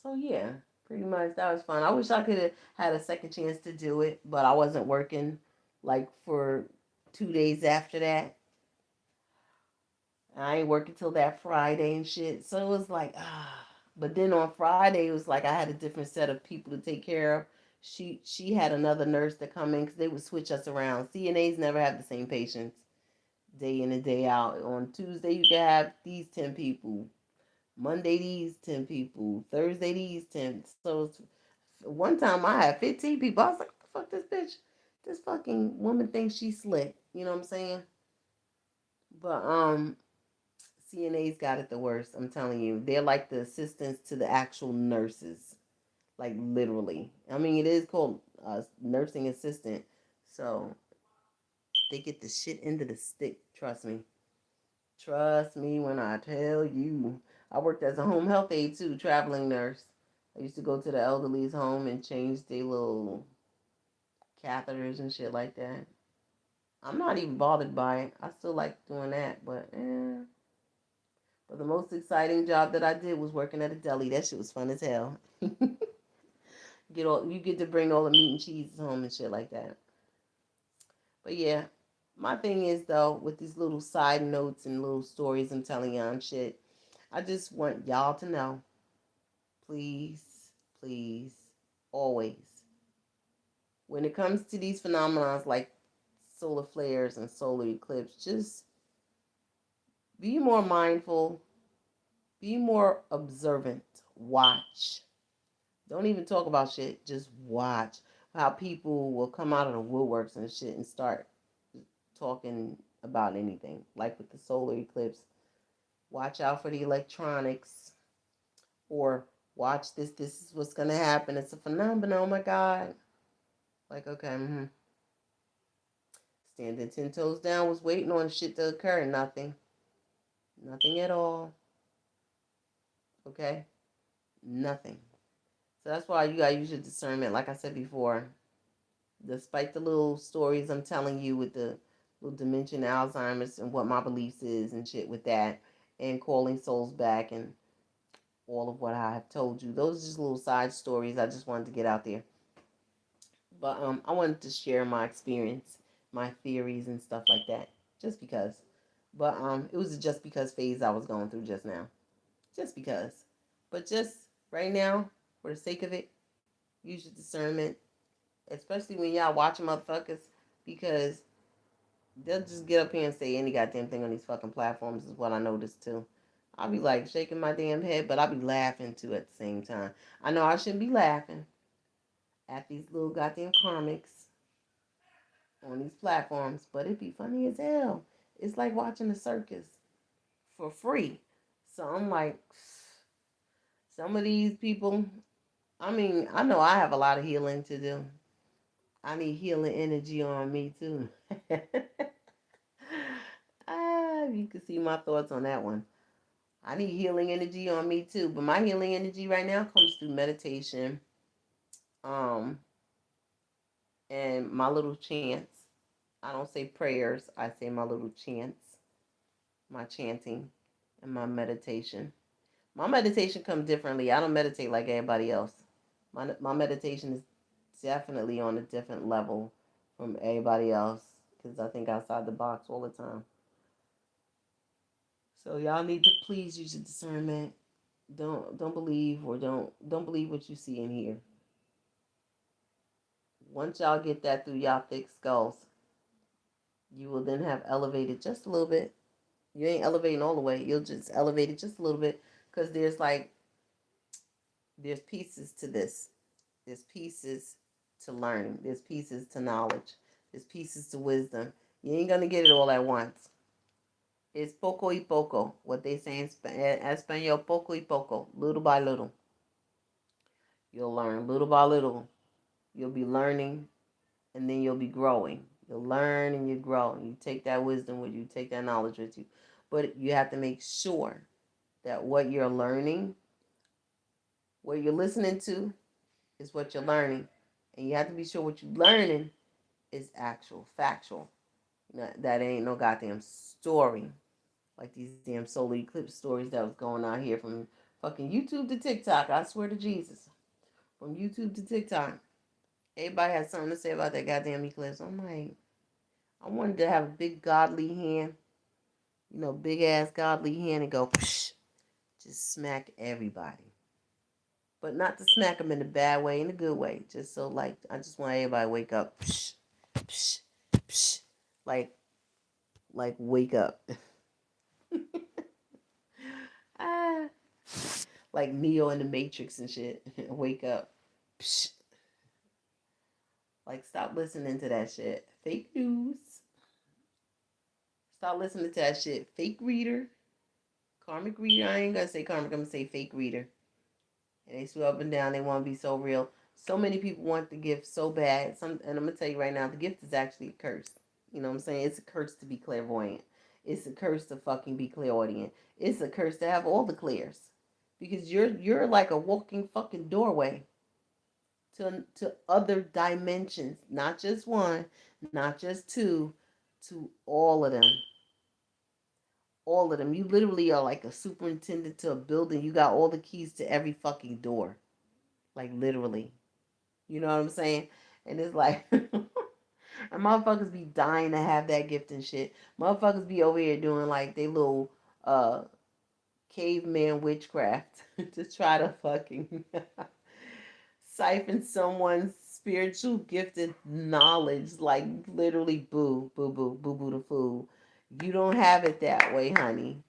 so yeah, pretty much that was fun. I wish I could have had a second chance to do it, but I wasn't working like for 2 days after that. I ain't working till that Friday and shit. So it was like, ah. But then on Friday, it was like I had a different set of people to take care of. She had another nurse to come in because they would switch us around. CNAs never have the same patients day in and day out. On Tuesday, you can have these 10 people. Monday, these 10 people. Thursday, these 10. So one time I had 15 people. I was like, what the fuck, this bitch? This fucking woman thinks she's slick. You know what I'm saying? But CNA's got it the worst. I'm telling you, they're like the assistants to the actual nurses, like literally. I mean, it is called nursing assistant, so they get the shit into the stick. Trust me when I tell you. I worked as a home health aide too, traveling nurse. I used to go to the elderly's home and change their little catheters and shit like that. I'm not even bothered by it. I still like doing that, but eh. But the most exciting job that I did was working at a deli. That shit was fun as hell. You get to bring all the meat and cheese home and shit like that. But yeah, my thing is though, with these little side notes and little stories I'm telling y'all and shit, I just want y'all to know, please, please, always, when it comes to these phenomena like solar flares and solar eclipse, just be more mindful, be more observant, watch. Don't even talk about shit. Just watch how people will come out of the woodworks and shit and start talking about anything. Like with the solar eclipse, watch out for the electronics, or watch this. This is what's gonna happen. It's a phenomenon. Oh my god. Like okay, standing 10 toes down was waiting on shit to occur. Nothing. Nothing at all. Okay. Nothing. So that's why you gotta use your discernment. Like I said before, despite the little stories I'm telling you with the little dementia, Alzheimer's, and what my beliefs is and shit with that, and calling souls back and all of what I have told you. Those are just little side stories I just wanted to get out there. But I wanted to share my experience, my theories and stuff like that, just because. But it was a just because phase I was going through just now, just because. But just right now, for the sake of it, use your discernment, especially when y'all watching motherfuckers, because they'll just get up here and say any goddamn thing on these fucking platforms is what I noticed too. I'll be like shaking my damn head, but I'll be laughing too at the same time. I know I shouldn't be laughing at these little goddamn karmics on these platforms, but it'd be funny as hell. It's like watching a circus for free. So I'm like, some of these people, I mean, I know I have a lot of healing to do. I need healing energy on me too. You can see my thoughts on that one. I need healing energy on me too, but my healing energy right now comes through meditation, um, and my little chants. I don't say prayers. I say my little chants, my chanting, and my meditation. My meditation comes differently. I don't meditate like everybody else. My meditation is definitely on a different level from everybody else because I think outside the box all the time. So y'all need to please use your discernment. Don't believe or don't believe what you see and hear. Once y'all get that through y'all thick skulls, you will then have elevated just a little bit. You ain't elevating all the way. You'll just elevate it just a little bit because there's pieces to this. There's pieces to learning. There's pieces to knowledge. There's pieces to wisdom. You ain't gonna get it all at once. It's poco y poco. What they say in Espanol, poco y poco. Little by little. You'll learn little by little. You'll be learning and then you'll be growing. You'll learn and you grow. And you take that wisdom with you, take that knowledge with you. But you have to make sure that what you're learning, what you're listening to, is what you're learning. And you have to be sure what you're learning is actual, factual. That ain't no goddamn story. Like these damn solar eclipse stories that was going on here from fucking YouTube to TikTok. I swear to Jesus. From YouTube to TikTok. Everybody has something to say about that goddamn eclipse. I'm like, I wanted to have a big godly hand, big ass godly hand and go, psh, just smack everybody. But not to smack them in a bad way, in a good way. Just so, like, I just want everybody to wake up. Psh, psh, psh. Like, wake up. ah. Like Neo in the Matrix and shit. Wake up. Psh. Like, stop listening to that shit. Fake news. Stop listening to that shit. Fake reader. Karmic reader. I ain't gonna say karmic. I'm gonna say fake reader. And they swear up and down. They want to be so real. So many people want the gift so bad. And I'm gonna tell you right now, the gift is actually a curse. You know what I'm saying? It's a curse to be clairvoyant. It's a curse to fucking be clairaudient. It's a curse to have all the clairs, because you're like a walking fucking doorway to other dimensions, not just one, not just two, to all of them. All of them. You literally are like a superintendent to a building. You got all the keys to every fucking door. Like literally. You know what I'm saying? And it's like and motherfuckers be dying to have that gift and shit. Motherfuckers be over here doing like they little caveman witchcraft to try to fucking siphon someone's spiritual gifted knowledge. Like literally boo, boo, boo, boo, boo the fool. You don't have it that way, honey,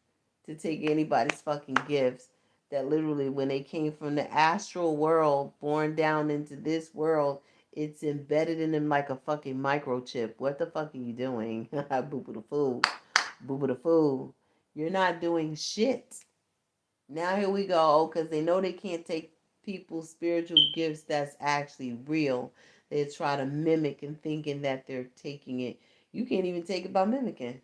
to take anybody's fucking gifts that literally when they came from the astral world, born down into this world, it's embedded in them like a fucking microchip. What the fuck are you doing? Boo boo the fool. Boo boo the fool. You're not doing shit. Now here we go, because they know they can't take people's spiritual gifts that's actually real. They try to mimic and thinking that they're taking it. You can't even take it by mimicking.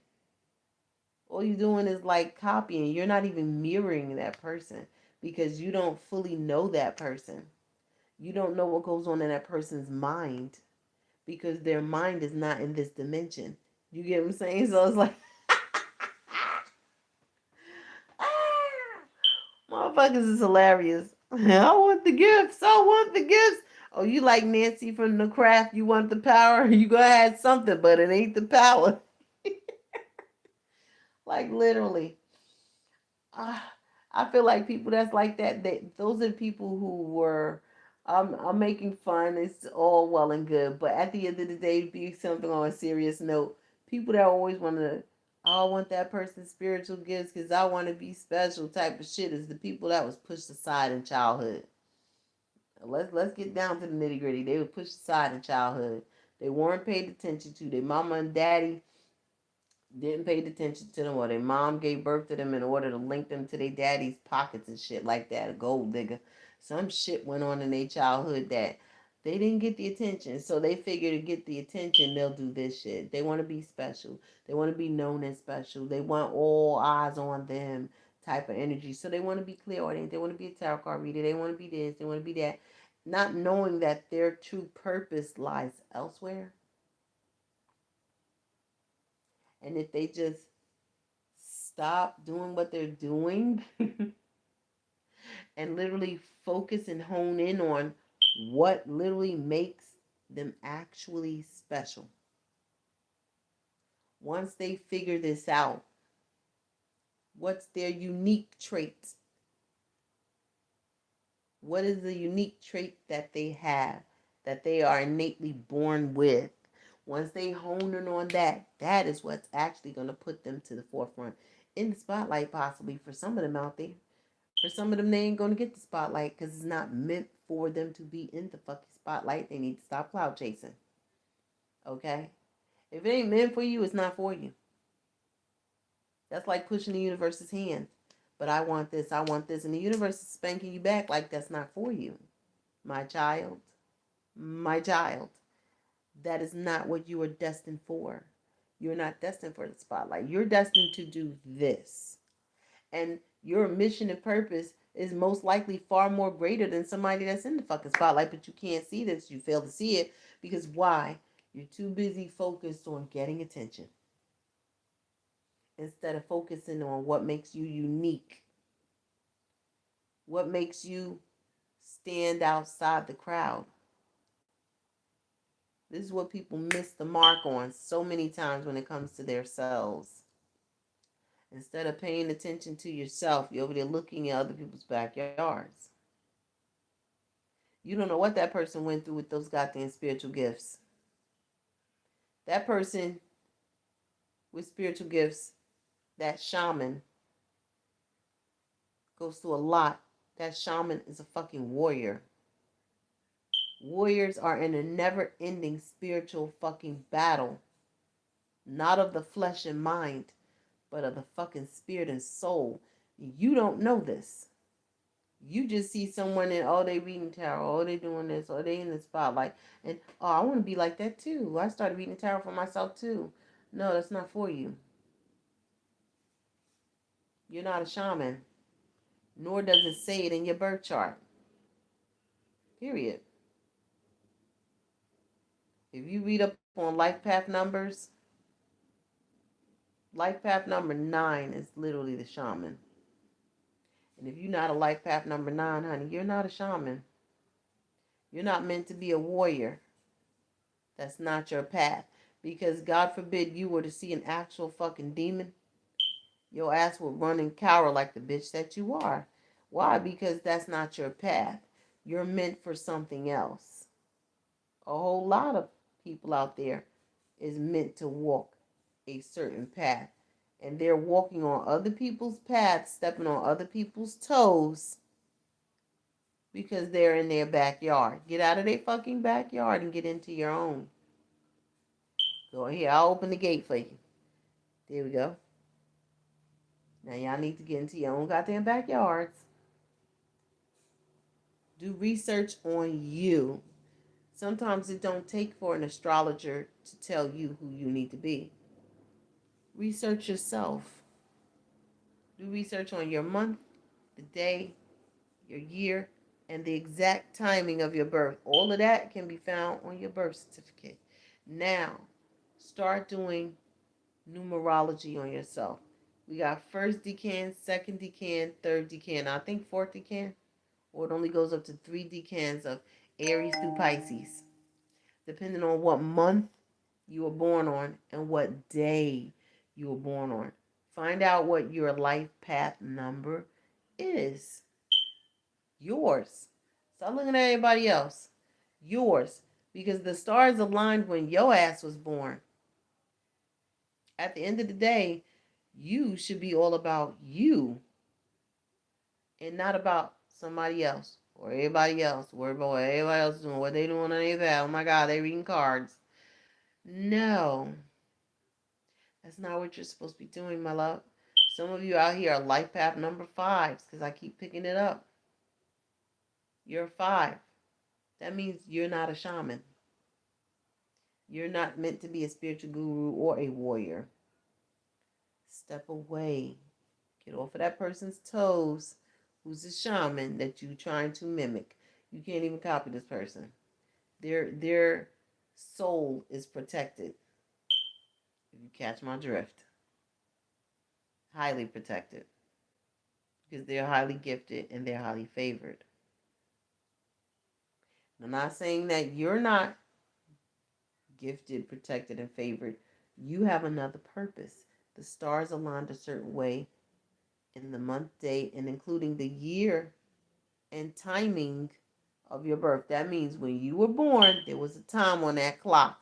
All you're doing is like copying. You're not even mirroring that person because you don't fully know that person. You don't know what goes on in that person's mind because their mind is not in this dimension. You get what I'm saying? So it's like, motherfuckers is hilarious. I want the gifts. I want the gifts. Oh, you like Nancy from The Craft? You want the power? You gonna have something, but it ain't the power. Like literally. Uh, I feel like people that's like that, those are people who were I'm making fun. It's all well and good, but at the end of the day, be something on a serious note. People that always want to, I want that person's spiritual gifts because I want to be special type of shit is the people that was pushed aside in childhood. Let's get down to the nitty gritty. They were pushed aside in childhood. They weren't paid attention to. Their mama and daddy didn't pay attention to them, or their mom gave birth to them in order to link them to their daddy's pockets and shit like that. A gold digger. Some shit went on in their childhood that they didn't get the attention. So they figure to get the attention, they'll do this shit. They want to be special. They want to be known as special. They want all eyes on them type of energy. So they want to be clairaudient. They want to be a tarot card reader. They want to be this. They want to be that. Not knowing that their true purpose lies elsewhere. And if they just stop doing what they're doing and literally focus and hone in on What literally makes them actually special. Once they figure this out, what's their unique traits? What is the unique trait that they have, that they are innately born with? Once they hone in on that, that is what's actually going to put them to the forefront in the spotlight, possibly for some of them out there. For some of them, they ain't going to get the spotlight because it's not meant for them to be in the fucking spotlight. They need to stop cloud chasing. Okay? If it ain't meant for you, it's not for you. That's like pushing the universe's hand. But I want this, I want this. And the universe is spanking you back like that's not for you. My child, my child, that is not what you are destined for. You're not destined for the spotlight. You're destined to do this. And your mission and purpose is most likely far more greater than somebody that's in the fucking spotlight, but you can't see this. You fail to see it because why? You're too busy focused on getting attention instead of focusing on what makes you unique, what makes you stand outside the crowd. This is what people miss the mark on so many times when it comes to their selves. Instead of paying attention to yourself, you're over there looking at other people's backyards. You don't know what that person went through with those goddamn spiritual gifts. That person with spiritual gifts, that shaman, goes through a lot. That shaman is a fucking warrior. Warriors are in a never-ending spiritual fucking battle. Not of the flesh and mind, but of the fucking spirit and soul. You don't know this. You just see someone and oh, they reading tarot, oh, they doing this, or they in the spotlight, and oh, I want to be like that too. I started reading tarot for myself too. No, that's not for you. You're not a shaman, nor does it say it in your birth chart. Period. If you read up on life path numbers, life path number 9 is literally the shaman. And if you're not a life path number 9, honey, you're not a shaman. You're not meant to be a warrior. That's not your path. Because God forbid you were to see an actual fucking demon, your ass would run and cower like the bitch that you are. Why? Because that's not your path. You're meant for something else. A whole lot of people out there is meant to walk a certain path. And they're walking on other people's paths, stepping on other people's toes because they're in their backyard. Get out of their fucking backyard and get into your own. Go here, I'll open the gate for you. There we go. Now y'all need to get into your own goddamn backyards. Do research on you. Sometimes it don't take for an astrologer to tell you who you need to be. Research yourself. Do research on your month, the day, your year, and the exact timing of your birth. All of that can be found on your birth certificate. Now, start doing numerology on yourself. We got first decan, second decan, third decan. I think fourth decan, or it only goes up to 3 decans of Aries through Pisces, depending on what month you were born on and what day you were born on. Find out what your life path number is. Yours. Stop looking at everybody else. Yours. Because the stars aligned when your ass was born. At the end of the day, you should be all about you and not about somebody else or everybody else. Worry about what everybody else is doing, what they doing on their path. Oh my God, they reading cards. No. That's not what you're supposed to be doing, my love. Some of you out here are life path number 5s because I keep picking it up. You're a 5. That means you're not a shaman. You're not meant to be a spiritual guru or a warrior. Step away. Get off of that person's toes who's a shaman that you're trying to mimic. You can't even copy this person. Their soul is protected. If you catch my drift. Highly protected. Because they're highly gifted and they're highly favored. I'm not saying that you're not gifted, protected, and favored. You have another purpose. The stars aligned a certain way in the month, day, and including the year and timing of your birth. That means when you were born, there was a time on that clock,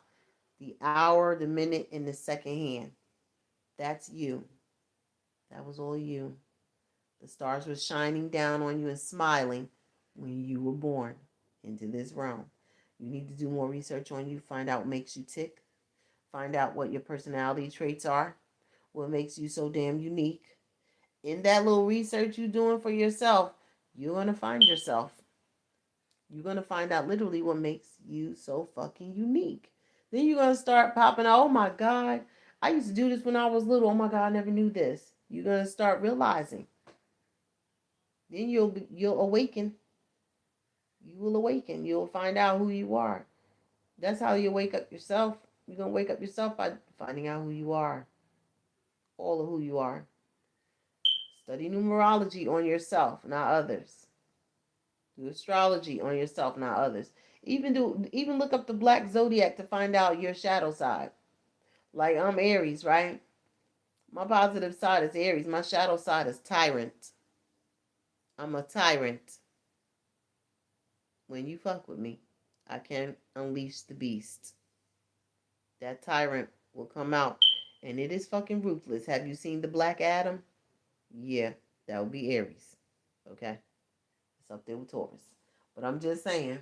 the hour, the minute, and the second hand. That's you. That was all you. The stars were shining down on you and smiling when you were born into this realm. You need to do more research on you, find out what makes you tick, find out what your personality traits are, what makes you so damn unique. In that little research you're doing for yourself, you're going to find yourself. You're going to find out literally what makes you so fucking unique. Then you're going to start popping out, oh my God, I used to do this when I was little. Oh my God, I never knew this. You're going to start realizing. Then you'll awaken. You will awaken. You'll find out who you are. That's how you wake up yourself. You're going to wake up yourself by finding out who you are. All of who you are. Study numerology on yourself, not others. Do astrology on yourself, not others. Even look up the black zodiac to find out your shadow side. Like I'm Aries, right? My positive side is Aries. My shadow side is tyrant. I'm a tyrant. When you fuck with me, I can unleash the beast. That tyrant will come out, and it is fucking ruthless. Have you seen the Black Adam? Yeah, that would be Aries. Okay? It's up there with Taurus. But I'm just saying,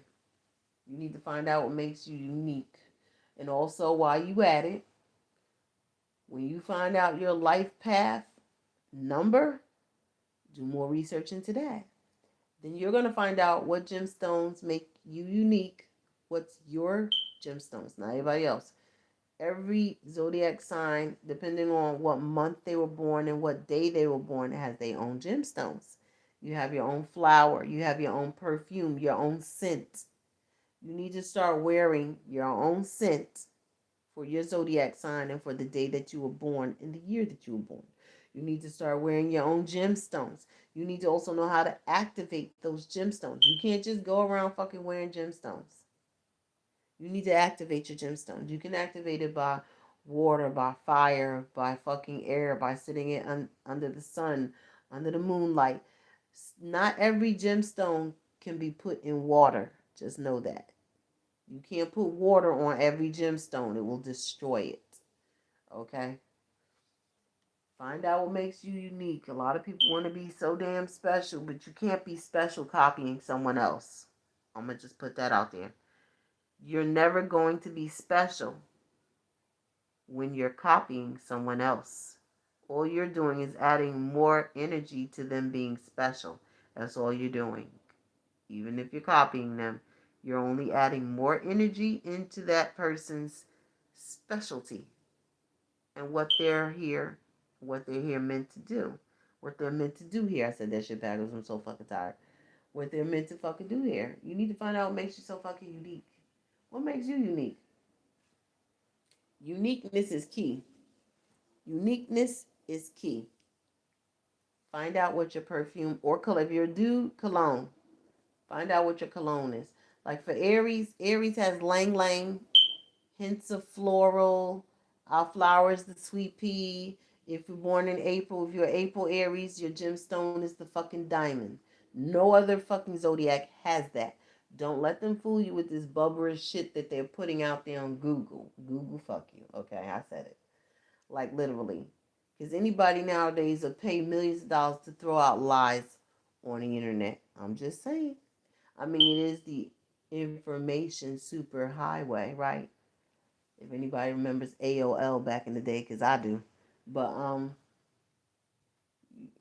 you need to find out what makes you unique. And also, while you at it, when you find out your life path number, do more research into that. Then you're going to find out what gemstones make you unique. What's your gemstones, not anybody else. Every zodiac sign, depending on what month they were born and what day they were born, has their own gemstones. You have your own flower. You have your own perfume, your own scent. You need to start wearing your own scent for your zodiac sign and for the day that you were born and the year that you were born. You need to start wearing your own gemstones. You need to also know how to activate those gemstones. You can't just go around fucking wearing gemstones. You need to activate your gemstones. You can activate it by water, by fire, by fucking air, by sitting it under the sun, under the moonlight. Not every gemstone can be put in water. Just know that. You can't put water on every gemstone. It will destroy it. Okay? Find out what makes you unique. A lot of people want to be so damn special, but you can't be special copying someone else. I'm going to just put that out there. You're never going to be special when you're copying someone else. All you're doing is adding more energy to them being special. That's all you're doing. Even if you're copying them, you're only adding more energy into that person's specialty and what they're here meant to do. What they're meant to do here. I said that shit backwards. I'm so fucking tired. What they're meant to fucking do here. You need to find out what makes you so fucking unique. What makes you unique? Uniqueness is key. Uniqueness is key. Find out what your perfume or color. If you're a dude, cologne. Find out what your cologne is. Like for Aries, Aries has lang lang, hints of floral. Our flowers, the sweet pea. If you're born in April, if you're April Aries, your gemstone is the fucking diamond. No other fucking zodiac has that. Don't let them fool you with this bubblerish shit that they're putting out there on Google. Google, fuck you. Okay, I said it. Like literally. Because anybody nowadays will pay millions of dollars to throw out lies on the internet. I'm just saying. I mean, it is the information super highway, right? If anybody remembers AOL back in the day, because I do. But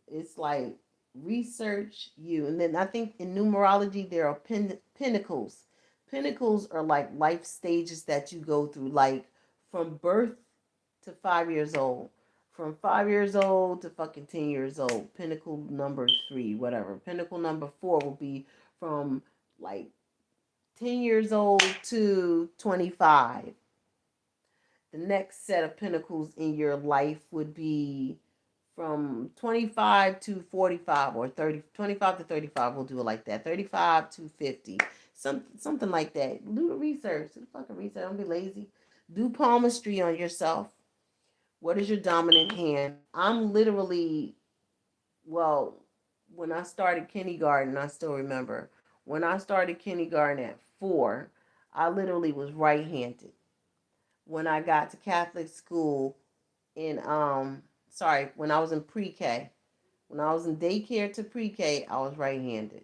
it's like research you. And then I think in numerology, there are pinnacles. Pinnacles are like life stages that you go through, like from birth to 5 years old. From 5 years old to fucking 10 years old. Pinnacle number 3, whatever. Pinnacle number 4 will be from like 10 years old to 25. The next set of pinnacles in your life would be from 25 to 45 or 30, 25 to 35. We'll do it like that. 35 to 50. Something like that. Do the research. Do the fucking research. Don't be lazy. Do palmistry on yourself. What is your dominant hand? I'm literally, well, when I started kindergarten, I still remember. When I started kindergarten at 4, I literally was right-handed. When I got to Catholic school when I was in pre-K, when I was in daycare to pre-K, I was right-handed.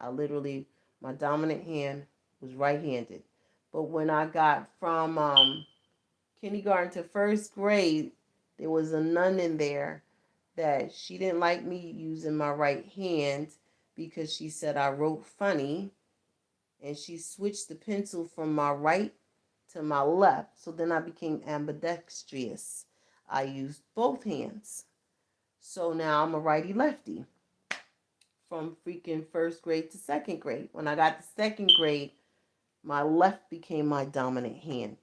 I literally, my dominant hand was right-handed. But when I got from kindergarten to first grade, there was a nun in there that she didn't like me using my right hand because she said I wrote funny, and she switched the pencil from my right to my left. So then I became ambidextrous. I used both hands. So now I'm a righty lefty from freaking first grade to second grade. When I got to second grade, my left became my dominant hand.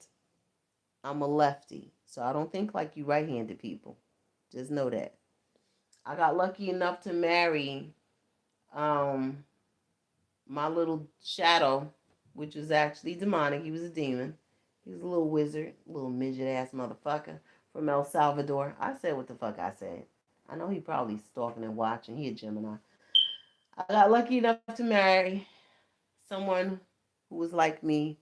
I'm a lefty. So I don't think like you right-handed people. Just know that. I got lucky enough to marry um my little shadow, which was actually demonic. He was a demon. He was a little wizard, little midget ass motherfucker from El Salvador. I said what the fuck I said. I know he probably stalking and watching. He a Gemini. I got lucky enough to marry someone who was like me,